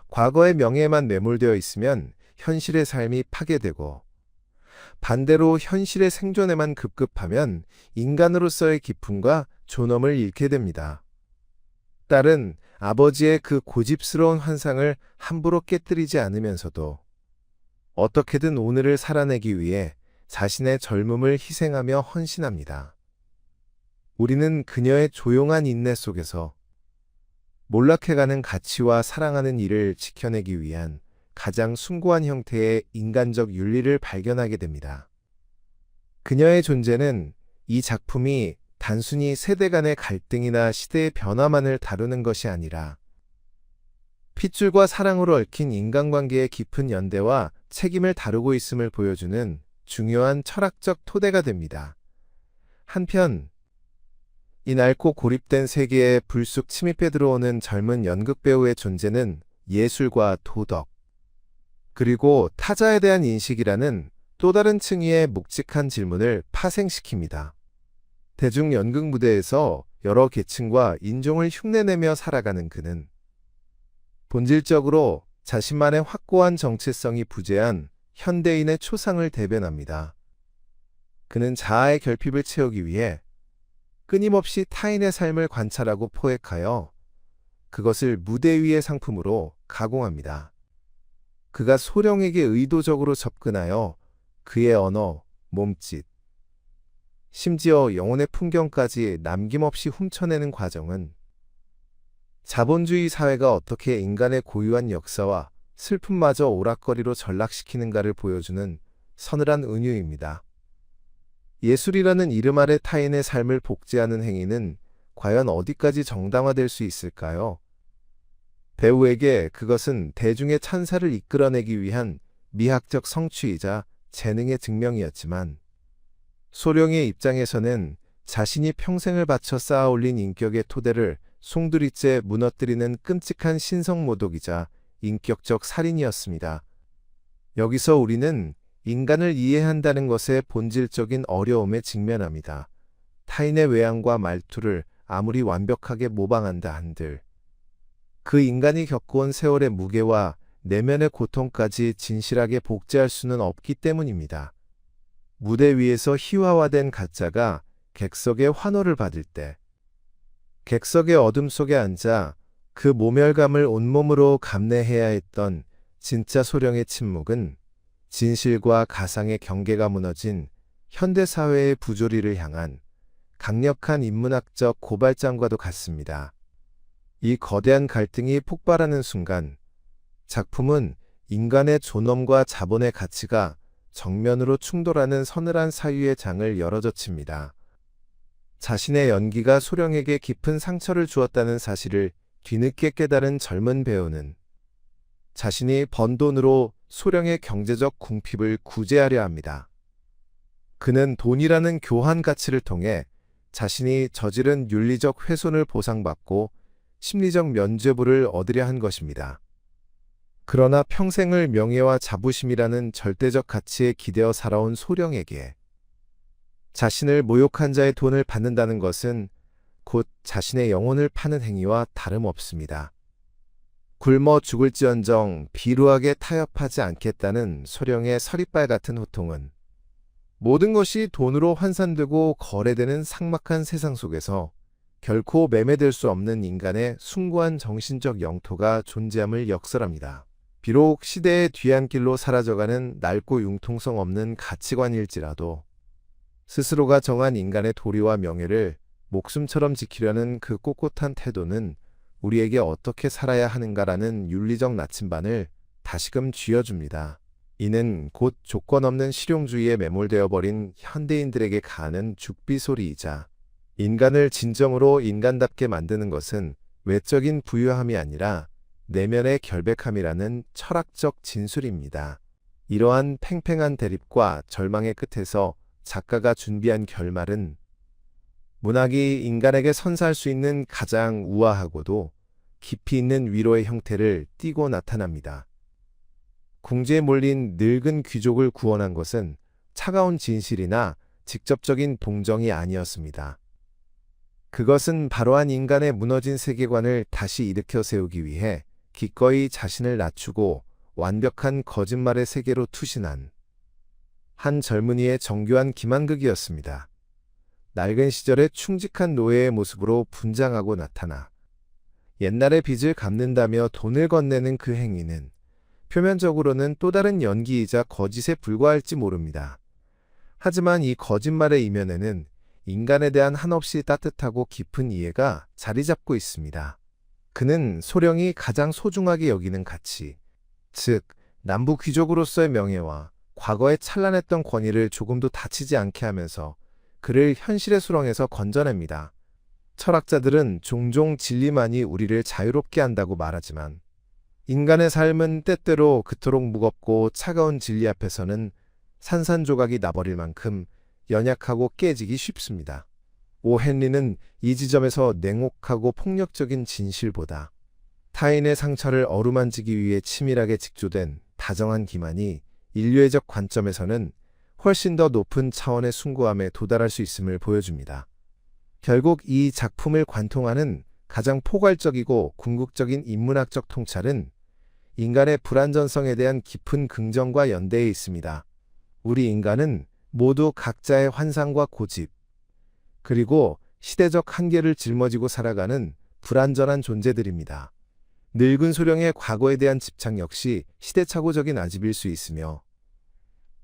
과거의 명예에만 매몰되어 있으면 현실의 삶이 파괴되고 반대로 현실의 생존에만 급급하면 인간으로서의 기쁨과 존엄을 잃게 됩니다. 딸은 아버지의 그 고집스러운 환상을 함부로 깨뜨리지 않으면서도 어떻게든 오늘을 살아내기 위해 자신의 젊음을 희생하며 헌신합니다. 우리는 그녀의 조용한 인내 속에서 몰락해가는 가치와 사랑하는 이를 지켜내기 위한 가장 숭고한 형태의 인간적 윤리를 발견하게 됩니다. 그녀의 존재는 이 작품이 단순히 세대 간의 갈등이나 시대의 변화만을 다루는 것이 아니라 핏줄과 사랑으로 얽힌 인간관계의 깊은 연대와 책임을 다루고 있음을 보여주는 중요한 철학적 토대가 됩니다. 한편 이 낡고 고립된 세계에 불쑥 침입해 들어오는 젊은 연극배우의 존재는 예술과 도덕, 그리고 타자에 대한 인식이라는 또 다른 층위의 묵직한 질문을 파생시킵니다. 대중 연극 무대에서 여러 계층과 인종을 흉내내며 살아가는 그는 본질적으로 자신만의 확고한 정체성이 부재한 현대인의 초상을 대변합니다. 그는 자아의 결핍을 채우기 위해 끊임없이 타인의 삶을 관찰하고 포획하여 그것을 무대 위의 상품으로 가공합니다. 그가 소령에게 의도적으로 접근하여 그의 언어, 몸짓, 심지어 영혼의 풍경까지 남김없이 훔쳐내는 과정은 자본주의 사회가 어떻게 인간의 고유한 역사와 슬픔마저 오락거리로 전락시키는가를 보여주는 서늘한 은유입니다. 예술이라는 이름 아래 타인의 삶을 복제하는 행위는 과연 어디까지 정당화될 수 있을까요? 배우에게 그것은 대중의 찬사를 이끌어내기 위한 미학적 성취이자 재능의 증명이었지만 소령의 입장에서는 자신이 평생을 바쳐 쌓아올린 인격의 토대를 송두리째 무너뜨리는 끔찍한 신성모독이자 인격적 살인이었습니다. 여기서 우리는 인간을 이해한다는 것의 본질적인 어려움에 직면합니다. 타인의 외양과 말투를 아무리 완벽하게 모방한다 한들 그 인간이 겪어온 세월의 무게와 내면의 고통까지 진실하게 복제할 수는 없기 때문입니다. 무대 위에서 희화화된 가짜가 객석의 환호를 받을 때 객석의 어둠 속에 앉아 그 모멸감을 온몸으로 감내해야 했던 진짜 소령의 침묵은 진실과 가상의 경계가 무너진 현대사회의 부조리를 향한 강력한 인문학적 고발장과도 같습니다. 이 거대한 갈등이 폭발하는 순간 작품은 인간의 존엄과 자본의 가치가 정면으로 충돌하는 서늘한 사유의 장을 열어젖힙니다. 자신의 연기가 소령에게 깊은 상처를 주었다는 사실을 뒤늦게 깨달은 젊은 배우는 자신이 번 돈으로 소령의 경제적 궁핍을 구제하려 합니다. 그는 돈이라는 교환 가치를 통해 자신이 저지른 윤리적 훼손을 보상받고 심리적 면죄부를 얻으려 한 것입니다. 그러나 평생을 명예와 자부심이라는 절대적 가치에 기대어 살아온 소령에게 자신을 모욕한 자의 돈을 받는다는 것은 곧 자신의 영혼을 파는 행위와 다름없습니다. 굶어 죽을지언정 비루하게 타협하지 않겠다는 소령의 서리빨 같은 호통은 모든 것이 돈으로 환산되고 거래되는 삭막한 세상 속에서 결코 매매될 수 없는 인간의 숭고한 정신적 영토가 존재함을 역설합니다. 비록 시대의 뒤안길로 사라져가는 낡고 융통성 없는 가치관일지라도 스스로가 정한 인간의 도리와 명예를 목숨처럼 지키려는 그 꼿꼿한 태도는 우리에게 어떻게 살아야 하는가라는 윤리적 나침반을 다시금 쥐어줍니다. 이는 곧 조건 없는 실용주의에 매몰되어 버린 현대인들에게 가하는 죽비소리이자 인간을 진정으로 인간답게 만드는 것은 외적인 부유함이 아니라 내면의 결백함이라는 철학적 진술입니다. 이러한 팽팽한 대립과 절망의 끝에서 작가가 준비한 결말은 문학이 인간에게 선사할 수 있는 가장 우아하고도 깊이 있는 위로의 형태를 띠고 나타납니다. 궁지에 몰린 늙은 귀족을 구원한 것은 차가운 진실이나 직접적인 동정이 아니었습니다. 그것은 바로 한 인간의 무너진 세계관을 다시 일으켜 세우기 위해 기꺼이 자신을 낮추고 완벽한 거짓말의 세계로 투신한 한 젊은이의 정교한 기만극이었습니다. 낡은 시절의 충직한 노예의 모습으로 분장하고 나타나 옛날의 빚을 갚는다며 돈을 건네는 그 행위는 표면적으로는 또 다른 연기이자 거짓에 불과할지 모릅니다. 하지만 이 거짓말의 이면에는 인간에 대한 한없이 따뜻하고 깊은 이해가 자리 잡고 있습니다. 그는 소령이 가장 소중하게 여기는 가치, 즉 남부 귀족으로서의 명예와 과거에 찬란했던 권위를 조금도 다치지 않게 하면서 그를 현실의 수렁에서 건져냅니다. 철학자들은 종종 진리만이 우리를 자유롭게 한다고 말하지만 인간의 삶은 때때로 그토록 무겁고 차가운 진리 앞에서는 산산조각이 나버릴 만큼 연약하고 깨지기 쉽습니다. 오 헨리는 이 지점에서 냉혹하고 폭력적인 진실보다 타인의 상처를 어루만지기 위해 치밀하게 직조된 다정한 기만이 인류애적 관점에서는 훨씬 더 높은 차원의 숭고함에 도달할 수 있음을 보여줍니다. 결국 이 작품을 관통하는 가장 포괄적이고 궁극적인 인문학적 통찰은 인간의 불완전성에 대한 깊은 긍정과 연대해 있습니다. 우리 인간은 모두 각자의 환상과 고집, 그리고 시대적 한계를 짊어지고 살아가는 불완전한 존재들입니다. 늙은 소령의 과거에 대한 집착 역시 시대착오적인 아집일 수 있으며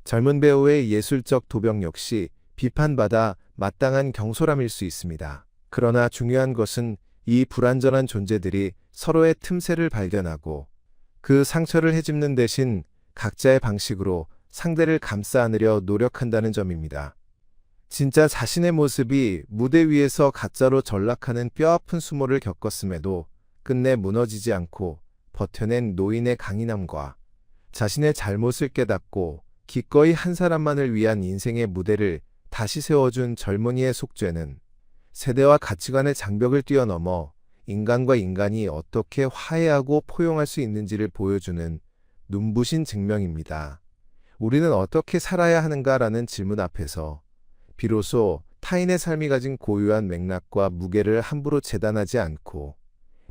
젊은 배우의 예술적 도벽 역시 비판받아 마땅한 경솔함일 수 있습니다. 그러나 중요한 것은 이 불완전한 존재들이 서로의 틈새를 발견하고 그 상처를 헤집는 대신 각자의 방식으로 상대를 감싸 안으려 노력한다는 점입니다. 진짜 자신의 모습이 무대 위에서 가짜로 전락하는 뼈아픈 수모를 겪었음에도 끝내 무너지지 않고 버텨낸 노인의 강인함과 자신의 잘못을 깨닫고 기꺼이 한 사람만을 위한 인생의 무대를 다시 세워준 젊은이의 속죄는 세대와 가치관의 장벽을 뛰어넘어 인간과 인간이 어떻게 화해하고 포용할 수 있는지를 보여주는 눈부신 증명입니다. 우리는 어떻게 살아야 하는가라는 질문 앞에서 비로소 타인의 삶이 가진 고유한 맥락과 무게를 함부로 재단하지 않고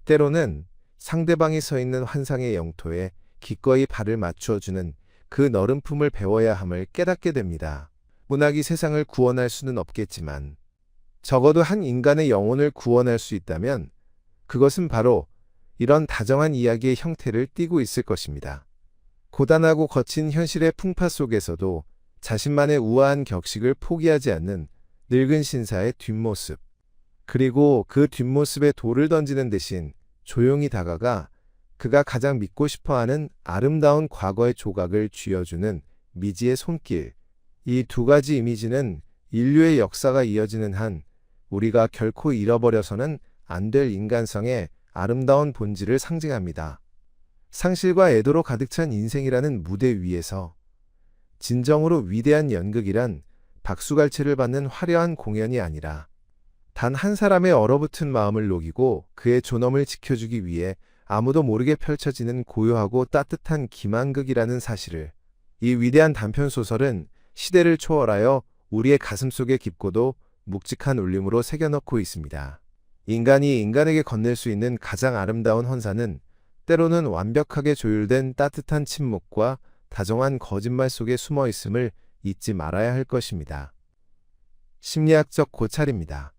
때로는 상대방이 서 있는 환상의 영토에 기꺼이 발을 맞추어주는 그 너른 품을 배워야 함을 깨닫게 됩니다. 문학이 세상을 구원할 수는 없겠지만 적어도 한 인간의 영혼을 구원할 수 있다면 그것은 바로 이런 다정한 이야기의 형태를 띠고 있을 것입니다. 고단하고 거친 현실의 풍파 속에서도 자신만의 우아한 격식을 포기하지 않는 늙은 신사의 뒷모습, 그리고 그 뒷모습에 돌을 던지는 대신 조용히 다가가 그가 가장 믿고 싶어하는 아름다운 과거의 조각을 쥐어주는 미지의 손길, 이 두 가지 이미지는 인류의 역사가 이어지는 한 우리가 결코 잃어버려서는 안 될 인간성의 아름다운 본질을 상징합니다. 상실과 애도로 가득 찬 인생이라는 무대 위에서 진정으로 위대한 연극이란 박수갈채를 받는 화려한 공연이 아니라 단 한 사람의 얼어붙은 마음을 녹이고 그의 존엄을 지켜주기 위해 아무도 모르게 펼쳐지는 고요하고 따뜻한 기만극이라는 사실을, 이 위대한 단편소설은 시대를 초월하여 우리의 가슴속에 깊고도 묵직한 울림으로 새겨넣고 있습니다. 인간이 인간에게 건넬 수 있는 가장 아름다운 헌사는 때로는 완벽하게 조율된 따뜻한 침묵과 다정한 거짓말 속에 숨어 있음을 잊지 말아야 할 것입니다. 심리학적 고찰입니다.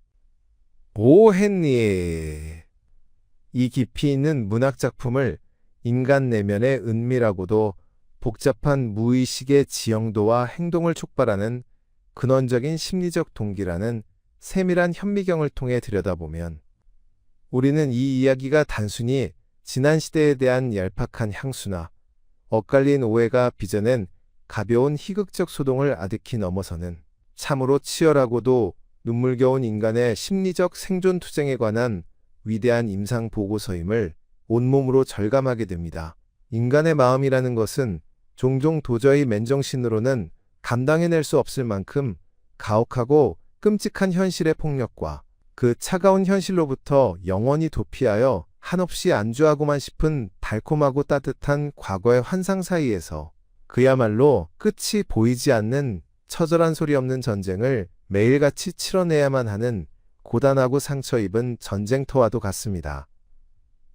오 헨리의 이 깊이 있는 문학작품을 인간 내면의 은밀하고도 복잡한 무의식의 지형도와 행동을 촉발하는 근원적인 심리적 동기라는 세밀한 현미경을 통해 들여다보면 우리는 이 이야기가 단순히 지난 시대에 대한 얄팍한 향수나 엇갈린 오해가 빚어낸 가벼운 희극적 소동을 아득히 넘어서는 참으로 치열하고도 눈물겨운 인간의 심리적 생존 투쟁에 관한 위대한 임상 보고서임을 온몸으로 절감하게 됩니다. 인간의 마음이라는 것은 종종 도저히 맨정신으로는 감당해낼 수 없을 만큼 가혹하고 끔찍한 현실의 폭력과 그 차가운 현실로부터 영원히 도피하여 한없이 안주하고만 싶은 달콤하고 따뜻한 과거의 환상 사이에서 그야말로 끝이 보이지 않는 처절한 소리 없는 전쟁을 매일같이 치러내야만 하는 고단하고 상처 입은 전쟁터와도 같습니다.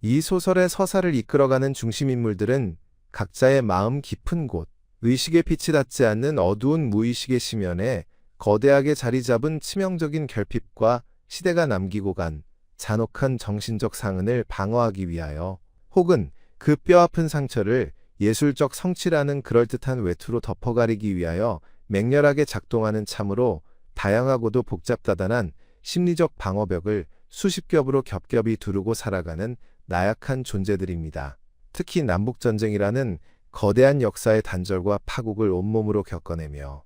이 소설의 서사를 이끌어가는 중심인물들은 각자의 마음 깊은 곳, 의식의 빛이 닿지 않는 어두운 무의식의 심연에 거대하게 자리 잡은 치명적인 결핍과 시대가 남기고 간 잔혹한 정신적 상흔을 방어하기 위하여 혹은 그 뼈아픈 상처를 예술적 성취라는 그럴듯한 외투로 덮어가리기 위하여 맹렬하게 작동하는 참으로 다양하고도 복잡다단한 심리적 방어벽을 수십 겹으로 겹겹이 두르고 살아가는 나약한 존재들입니다. 특히 남북전쟁이라는 거대한 역사의 단절과 파국을 온몸으로 겪어내며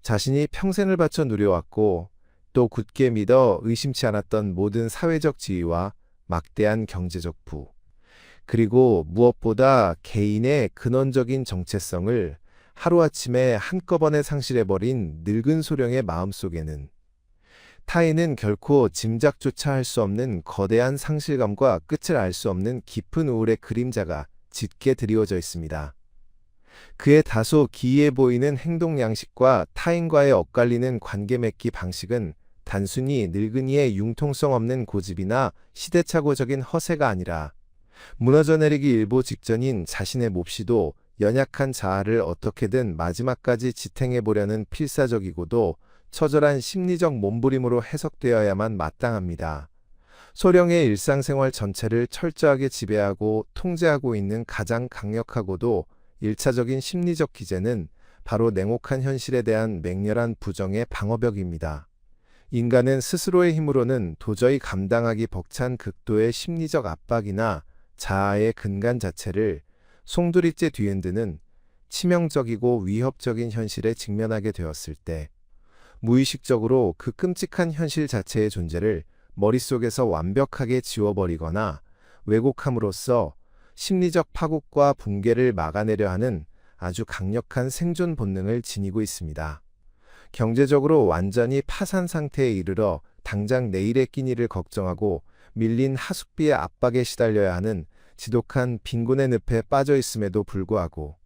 자신이 평생을 바쳐 누려왔고 또 굳게 믿어 의심치 않았던 모든 사회적 지위와 막대한 경제적 부, 그리고 무엇보다 개인의 근원적인 정체성을 하루아침에 한꺼번에 상실해버린 늙은 소령의 마음속에는 타인은 결코 짐작조차 할 수 없는 거대한 상실감과 끝을 알 수 없는 깊은 우울의 그림자가 짙게 드리워져 있습니다. 그의 다소 기이해 보이는 행동 양식과 타인과의 엇갈리는 관계 맺기 방식은 단순히 늙은이의 융통성 없는 고집이나 시대착오적인 허세가 아니라 무너져 내리기 일보 직전인 자신의 몹시도 연약한 자아를 어떻게든 마지막까지 지탱해 보려는 필사적이고도 처절한 심리적 몸부림으로 해석되어야만 마땅합니다. 소령의 일상생활 전체를 철저하게 지배하고 통제하고 있는 가장 강력하고도 일차적인 심리적 기제는 바로 냉혹한 현실에 대한 맹렬한 부정의 방어벽입니다. 인간은 스스로의 힘으로는 도저히 감당하기 벅찬 극도의 심리적 압박이나 자아의 근간 자체를 송두리째 뒤흔드는 치명적이고 위협적인 현실에 직면하게 되었을 때 무의식적으로 그 끔찍한 현실 자체의 존재를 머릿속에서 완벽하게 지워버리거나 왜곡함으로써 심리적 파국과 붕괴를 막아내려 하는 아주 강력한 생존 본능을 지니고 있습니다. 경제적으로 완전히 파산 상태에 이르러 당장 내일의 끼니를 걱정하고 밀린 하숙비의 압박에 시달려야 하는 지독한 빈곤의 늪에 빠져 있음에도 불구하고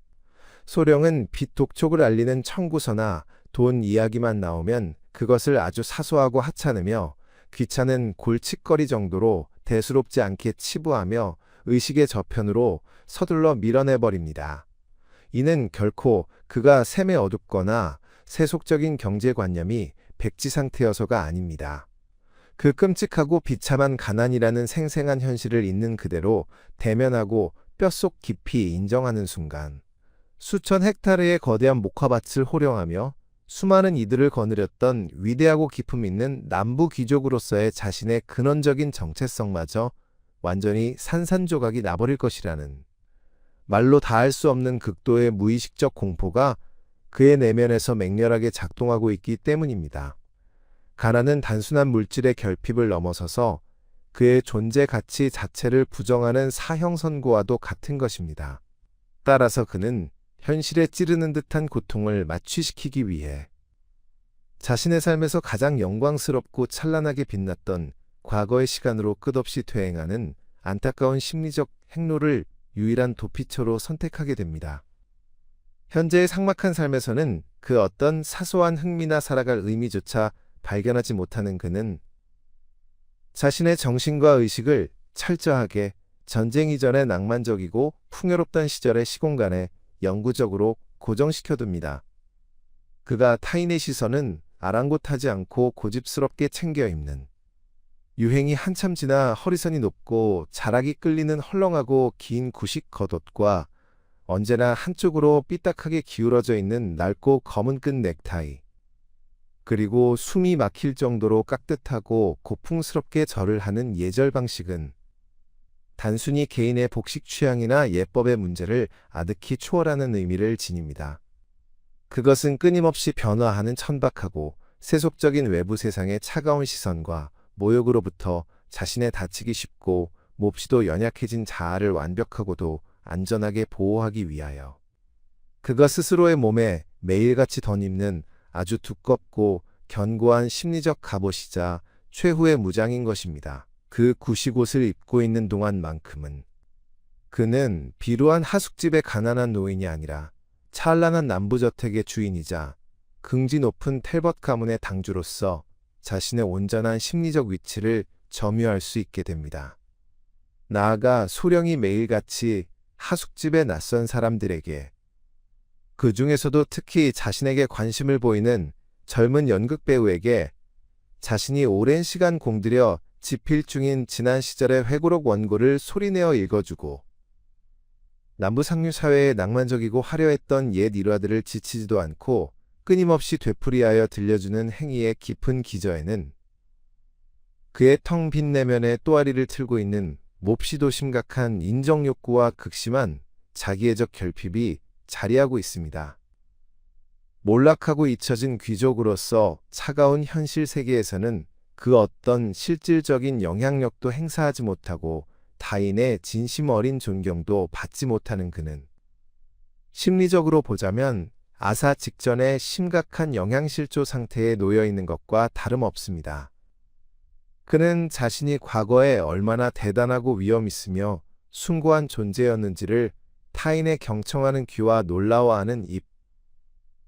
소령은 빚 독촉을 알리는 청구서나 돈 이야기만 나오면 그것을 아주 사소하고 하찮으며 귀찮은 골칫거리 정도로 대수롭지 않게 치부하며 의식의 저편으로 서둘러 밀어내버립니다. 이는 결코 그가 셈에 어둡거나 세속적인 경제관념이 백지 상태여서가 아닙니다. 그 끔찍하고 비참한 가난이라는 생생한 현실을 있는 그대로 대면하고 뼛속 깊이 인정하는 순간 수천 헥타르의 거대한 목화밭을 호령하며 수많은 이들을 거느렸던 위대하고 기품 있는 남부 귀족으로서의 자신의 근원적인 정체성마저 완전히 산산조각이 나버릴 것이라는 말로 다할 수 없는 극도의 무의식적 공포가 그의 내면에서 맹렬하게 작동하고 있기 때문입니다. 가난은 단순한 물질의 결핍을 넘어서서 그의 존재 가치 자체를 부정하는 사형 선고와도 같은 것입니다. 따라서 그는 현실에 찌르는 듯한 고통을 마취시키기 위해 자신의 삶에서 가장 영광스럽고 찬란하게 빛났던 과거의 시간으로 끝없이 퇴행하는 안타까운 심리적 행로를 유일한 도피처로 선택하게 됩니다. 현재의 삭막한 삶에서는 그 어떤 사소한 흥미나 살아갈 의미조차 발견하지 못하는 그는 자신의 정신과 의식을 철저하게 전쟁 이전의 낭만적이고 풍요롭던 시절의 시공간에 영구적으로 고정시켜둡니다. 그가 타인의 시선은 아랑곳하지 않고 고집스럽게 챙겨 입는 유행이 한참 지나 허리선이 높고 자락이 끌리는 헐렁하고 긴 구식 겉옷과 언제나 한쪽으로 삐딱하게 기울어져 있는 낡고 검은끈 넥타이, 그리고 숨이 막힐 정도로 깍듯하고 고풍스럽게 절을 하는 예절 방식은 단순히 개인의 복식 취향이나 예법의 문제를 아득히 초월하는 의미를 지닙니다. 그것은 끊임없이 변화하는 천박하고 세속적인 외부 세상의 차가운 시선과 모욕으로부터 자신의 다치기 쉽고 몹시도 연약해진 자아를 완벽하고도 안전하게 보호하기 위하여 그가 스스로의 몸에 매일같이 덧입는 아주 두껍고 견고한 심리적 갑옷이자 최후의 무장인 것입니다. 그 구식옷을 입고 있는 동안만큼은 그는 비루한 하숙집의 가난한 노인이 아니라 찬란한 남부저택의 주인이자 긍지 높은 텔벗 가문의 당주로서 자신의 온전한 심리적 위치를 점유할 수 있게 됩니다. 나아가 소령이 매일같이 하숙집의 낯선 사람들에게, 그 중에서도 특히 자신에게 관심을 보이는 젊은 연극 배우에게 자신이 오랜 시간 공들여 집필 중인 지난 시절의 회고록 원고를 소리내어 읽어주고 남부 상류 사회의 낭만적이고 화려했던 옛 일화들을 지치지도 않고 끊임없이 되풀이하여 들려주는 행위의 깊은 기저에는 그의 텅 빈 내면에 또아리를 틀고 있는 몹시도 심각한 인정욕구와 극심한 자기애적 결핍이 자리하고 있습니다. 몰락하고 잊혀진 귀족으로서 차가운 현실 세계에서는 그 어떤 실질적인 영향력도 행사하지 못하고 타인의 진심 어린 존경도 받지 못하는 그는 심리적으로 보자면 아사 직전의 심각한 영양실조 상태에 놓여 있는 것과 다름없습니다. 그는 자신이 과거에 얼마나 대단하고 위험 있으며 숭고한 존재였는지를 타인의 경청하는 귀와 놀라워하는 입,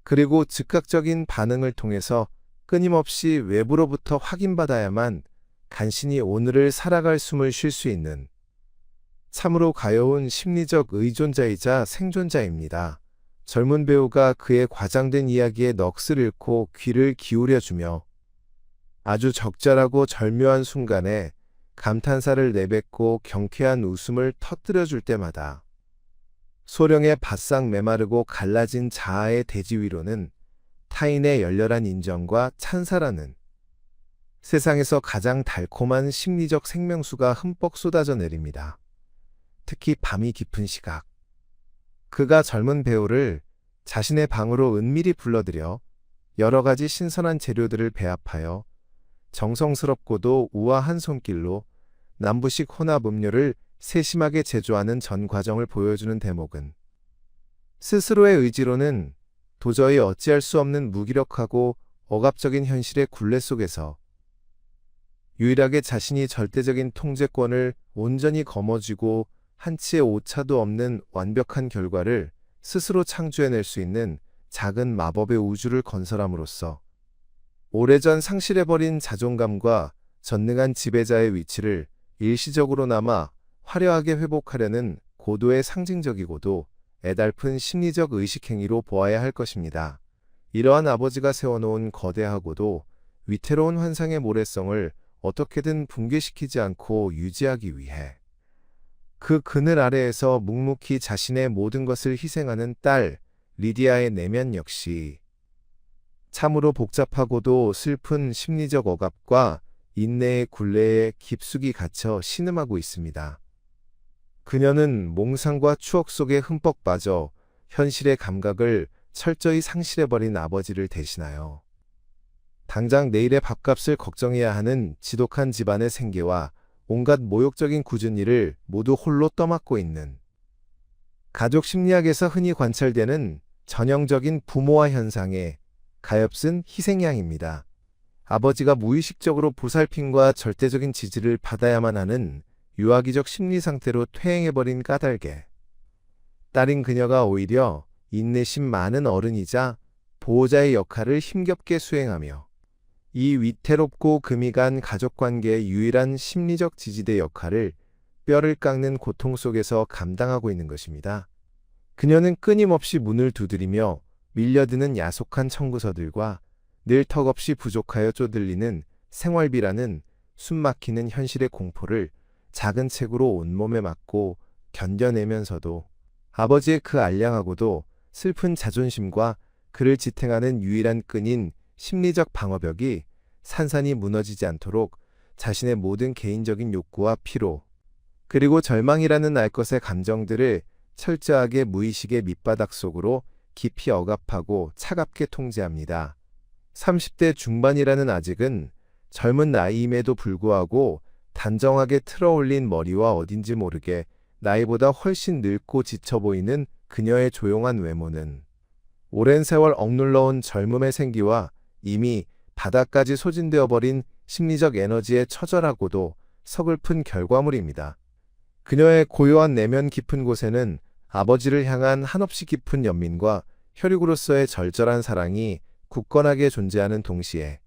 그리고 즉각적인 반응을 통해서 끊임없이 외부로부터 확인받아야만 간신히 오늘을 살아갈 숨을 쉴 수 있는 참으로 가여운 심리적 의존자이자 생존자입니다. 젊은 배우가 그의 과장된 이야기에 넋을 잃고 귀를 기울여주며 아주 적절하고 절묘한 순간에 감탄사를 내뱉고 경쾌한 웃음을 터뜨려줄 때마다 소령의 바싹 메마르고 갈라진 자아의 대지 위로는 타인의 열렬한 인정과 찬사라는 세상에서 가장 달콤한 심리적 생명수가 흠뻑 쏟아져 내립니다. 특히 밤이 깊은 시각. 그가 젊은 배우를 자신의 방으로 은밀히 불러들여 여러 가지 신선한 재료들을 배합하여 정성스럽고도 우아한 손길로 남부식 혼합 음료를 세심하게 제조하는 전 과정을 보여주는 대목은 스스로의 의지로는 도저히 어찌할 수 없는 무기력하고 억압적인 현실의 굴레 속에서 유일하게 자신이 절대적인 통제권을 온전히 거머쥐고 한치의 오차도 없는 완벽한 결과를 스스로 창조해낼 수 있는 작은 마법의 우주를 건설함으로써 오래전 상실해버린 자존감과 전능한 지배자의 위치를 일시적으로나마 화려하게 회복하려는 고도의 상징적이고도 애달픈 심리적 의식행위로 보아야 할 것입니다. 이러한 아버지가 세워놓은 거대하고도 위태로운 환상의 모래성을 어떻게든 붕괴시키지 않고 유지하기 위해 그 그늘 아래에서 묵묵히 자신의 모든 것을 희생하는 딸 리디아의 내면 역시 참으로 복잡하고도 슬픈 심리적 억압과 인내의 굴레에 깊숙이 갇혀 신음하고 있습니다. 그녀는 몽상과 추억 속에 흠뻑 빠져 현실의 감각을 철저히 상실해버린 아버지를 대신하여 당장 내일의 밥값을 걱정해야 하는 지독한 집안의 생계와 온갖 모욕적인 굳은 일을 모두 홀로 떠맡고 있는 가족 심리학에서 흔히 관찰되는 전형적인 부모와 현상의 가엾은 희생양입니다. 아버지가 무의식적으로 보살핌과 절대적인 지지를 받아야만 하는 유아기적 심리 상태로 퇴행해버린 까닭에 딸인 그녀가 오히려 인내심 많은 어른이자 보호자의 역할을 힘겹게 수행하며 이 위태롭고 금이 간 가족관계의 유일한 심리적 지지대 역할을 뼈를 깎는 고통 속에서 감당하고 있는 것입니다. 그녀는 끊임없이 문을 두드리며 밀려드는 야속한 청구서들과 늘 턱없이 부족하여 쪼들리는 생활비라는 숨막히는 현실의 공포를 작은 책으로 온몸에 맞고 견뎌내면서도 아버지의 그 알량하고도 슬픈 자존심과 그를 지탱하는 유일한 끈인 심리적 방어벽이 산산이 무너지지 않도록 자신의 모든 개인적인 욕구와 피로 그리고 절망이라는 알 것의 감정들을 철저하게 무의식의 밑바닥 속으로 깊이 억압하고 차갑게 통제합니다. 30대 중반이라는 아직은 젊은 나이임에도 불구하고 단정하게 틀어올린 머리와 어딘지 모르게 나이보다 훨씬 늙고 지쳐 보이는 그녀의 조용한 외모는 오랜 세월 억눌러온 젊음의 생기와 이미 바닥까지 소진되어 버린 심리적 에너지의 처절하고도 서글픈 결과물입니다. 그녀의 고요한 내면 깊은 곳에는 아버지를 향한 한없이 깊은 연민과 혈육으로서의 절절한 사랑이 굳건하게 존재하는 동시에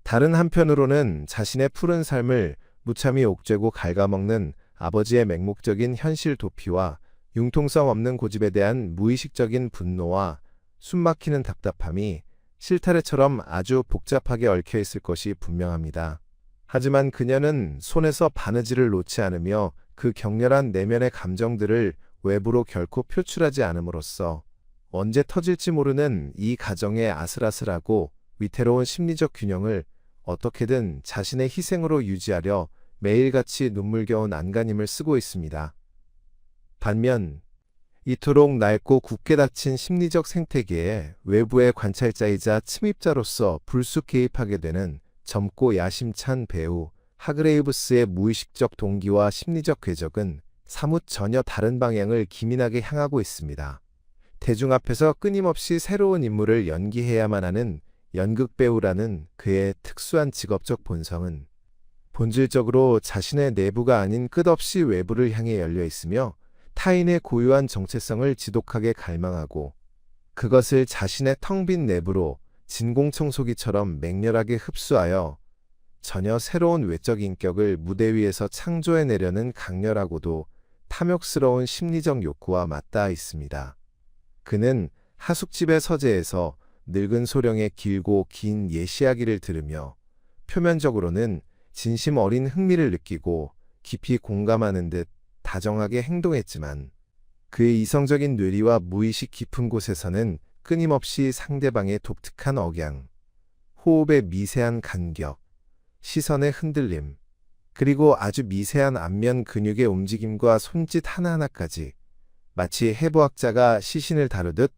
다른 한편으로는 자신의 푸른 삶을 무참히 옥죄고 갉아먹는 아버지의 맹목적인 현실 도피와 융통성 없는 고집에 대한 무의식적인 분노와 숨막히는 답답함이 실타래처럼 아주 복잡하게 얽혀 있을 것이 분명합니다. 하지만 그녀는 손에서 바느질을 놓지 않으며 그 격렬한 내면의 감정들을 외부로 결코 표출하지 않음으로써 언제 터질지 모르는 이 가정의 아슬아슬하고 위태로운 심리적 균형을 어떻게든 자신의 희생으로 유지하려 매일같이 눈물겨운 안간힘을 쓰고 있습니다. 반면 이토록 낡고 굳게 닫힌 심리적 생태계에 외부의 관찰자이자 침입자로서 불쑥 개입하게 되는 젊고 야심찬 배우 하그레이브스의 무의식적 동기와 심리적 궤적은 사뭇 전혀 다른 방향을 기민하게 향하고 있습니다. 대중 앞에서 끊임없이 새로운 인물을 연기해야만 하는 연극배우라는 그의 특수한 직업적 본성은 본질적으로 자신의 내부가 아닌 끝없이 외부를 향해 열려 있으며 타인의 고유한 정체성을 지독하게 갈망하고 그것을 자신의 텅 빈 내부로 진공청소기처럼 맹렬하게 흡수하여 전혀 새로운 외적 인격을 무대 위에서 창조해내려는 강렬하고도 탐욕스러운 심리적 욕구와 맞닿아 있습니다. 그는 하숙집의 서재에서 늙은 소령의 길고 긴 예시이야기를 들으며 표면적으로는 진심 어린 흥미를 느끼고 깊이 공감하는 듯 다정하게 행동했지만 그의 이성적인 뇌리와 무의식 깊은 곳에서는 끊임없이 상대방의 독특한 억양, 호흡의 미세한 간격, 시선의 흔들림, 그리고 아주 미세한 안면 근육의 움직임과 손짓 하나하나까지 마치 해부학자가 시신을 다루듯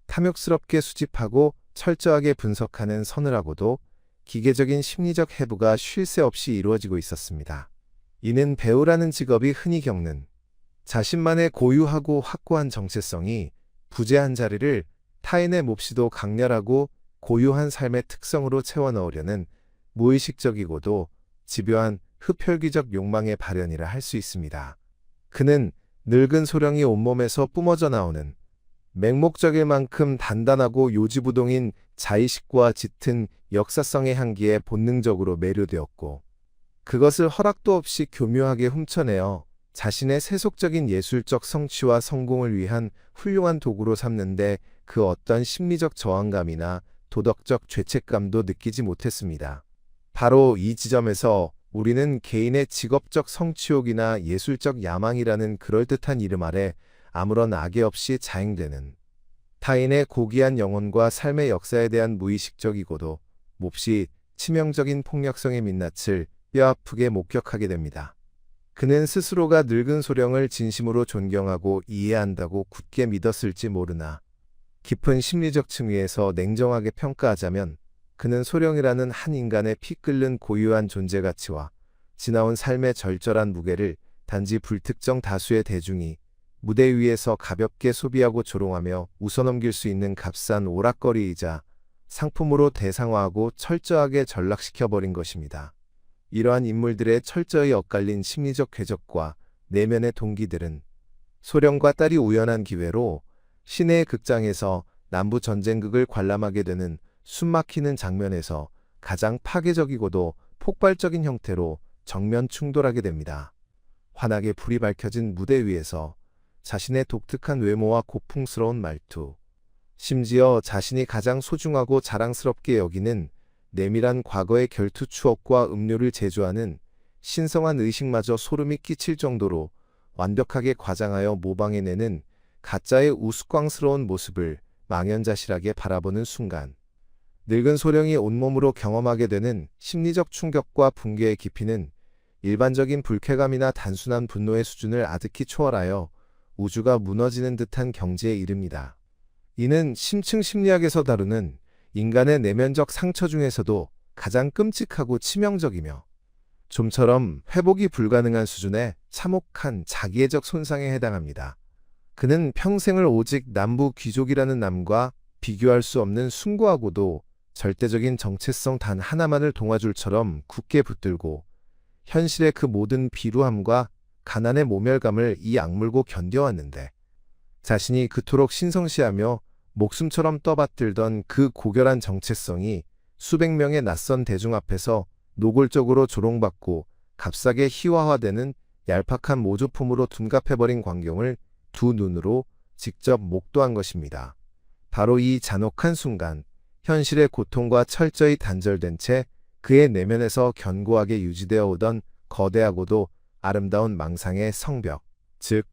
탐욕스럽게 수집하고 철저하게 분석하는 서늘하고도 기계적인 심리적 해부가 쉴 새 없이 이루어지고 있었습니다. 이는 배우라는 직업이 흔히 겪는 자신만의 고유하고 확고한 정체성이 부재한 자리를 타인의 몹시도 강렬하고 고유한 삶의 특성으로 채워넣으려는 무의식적이고도 집요한 흡혈귀적 욕망의 발현이라 할 수 있습니다. 그는 늙은 소령이 온몸에서 뿜어져 나오는 맹목적일 만큼 단단하고 요지부동인 자의식과 짙은 역사성의 향기에 본능적으로 매료되었고 그것을 허락도 없이 교묘하게 훔쳐내어 자신의 세속적인 예술적 성취와 성공을 위한 훌륭한 도구로 삼는데 그 어떤 심리적 저항감이나 도덕적 죄책감도 느끼지 못했습니다. 바로 이 지점에서 우리는 개인의 직업적 성취욕이나 예술적 야망이라는 그럴듯한 이름 아래 아무런 악의 없이 자행되는 타인의 고귀한 영혼과 삶의 역사에 대한 무의식적이고도 몹시 치명적인 폭력성의 민낯을 뼈아프게 목격하게 됩니다. 그는 스스로가 늙은 소령을 진심으로 존경하고 이해한다고 굳게 믿었을지 모르나 깊은 심리적 층위에서 냉정하게 평가하자면 그는 소령이라는 한 인간의 피 끓는 고유한 존재 가치와 지나온 삶의 절절한 무게를 단지 불특정 다수의 대중이 무대 위에서 가볍게 소비하고 조롱하며 웃어넘길 수 있는 값싼 오락거리이자 상품으로 대상화하고 철저하게 전락시켜버린 것입니다. 이러한 인물들의 철저히 엇갈린 심리적 궤적과 내면의 동기들은 소령과 딸이 우연한 기회로 시내의 극장에서 남부 전쟁극을 관람하게 되는 숨막히는 장면에서 가장 파괴적이고도 폭발적인 형태로 정면 충돌하게 됩니다. 환하게 불이 밝혀진 무대 위에서 자신의 독특한 외모와 고풍스러운 말투, 심지어 자신이 가장 소중하고 자랑스럽게 여기는 내밀한 과거의 결투 추억과 음료를 제조하는 신성한 의식마저 소름이 끼칠 정도로 완벽하게 과장하여 모방해내는 가짜의 우스꽝스러운 모습을 망연자실하게 바라보는 순간 늙은 소령이 온몸으로 경험하게 되는 심리적 충격과 붕괴의 깊이는 일반적인 불쾌감이나 단순한 분노의 수준을 아득히 초월하여 우주가 무너지는 듯한 경지에 이릅니다. 이는 심층 심리학에서 다루는 인간의 내면적 상처 중에서도 가장 끔찍하고 치명적이며 좀처럼 회복이 불가능한 수준의 참혹한 자기애적 손상에 해당합니다. 그는 평생을 오직 남부 귀족이라는 남과 비교할 수 없는 숭고하고도 절대적인 정체성 단 하나만을 동아줄처럼 굳게 붙들고 현실의 그 모든 비루함과 가난의 모멸감을 이 악물고 견뎌왔는데 자신이 그토록 신성시하며 목숨처럼 떠받들던 그 고결한 정체성이 수백 명의 낯선 대중 앞에서 노골적으로 조롱받고 값싸게 희화화되는 얄팍한 모조품으로 둔갑해버린 광경을 두 눈으로 직접 목도한 것입니다. 바로 이 잔혹한 순간 현실의 고통과 철저히 단절된 채 그의 내면에서 견고하게 유지되어 오던 거대하고도 아름다운 망상의 성벽, 즉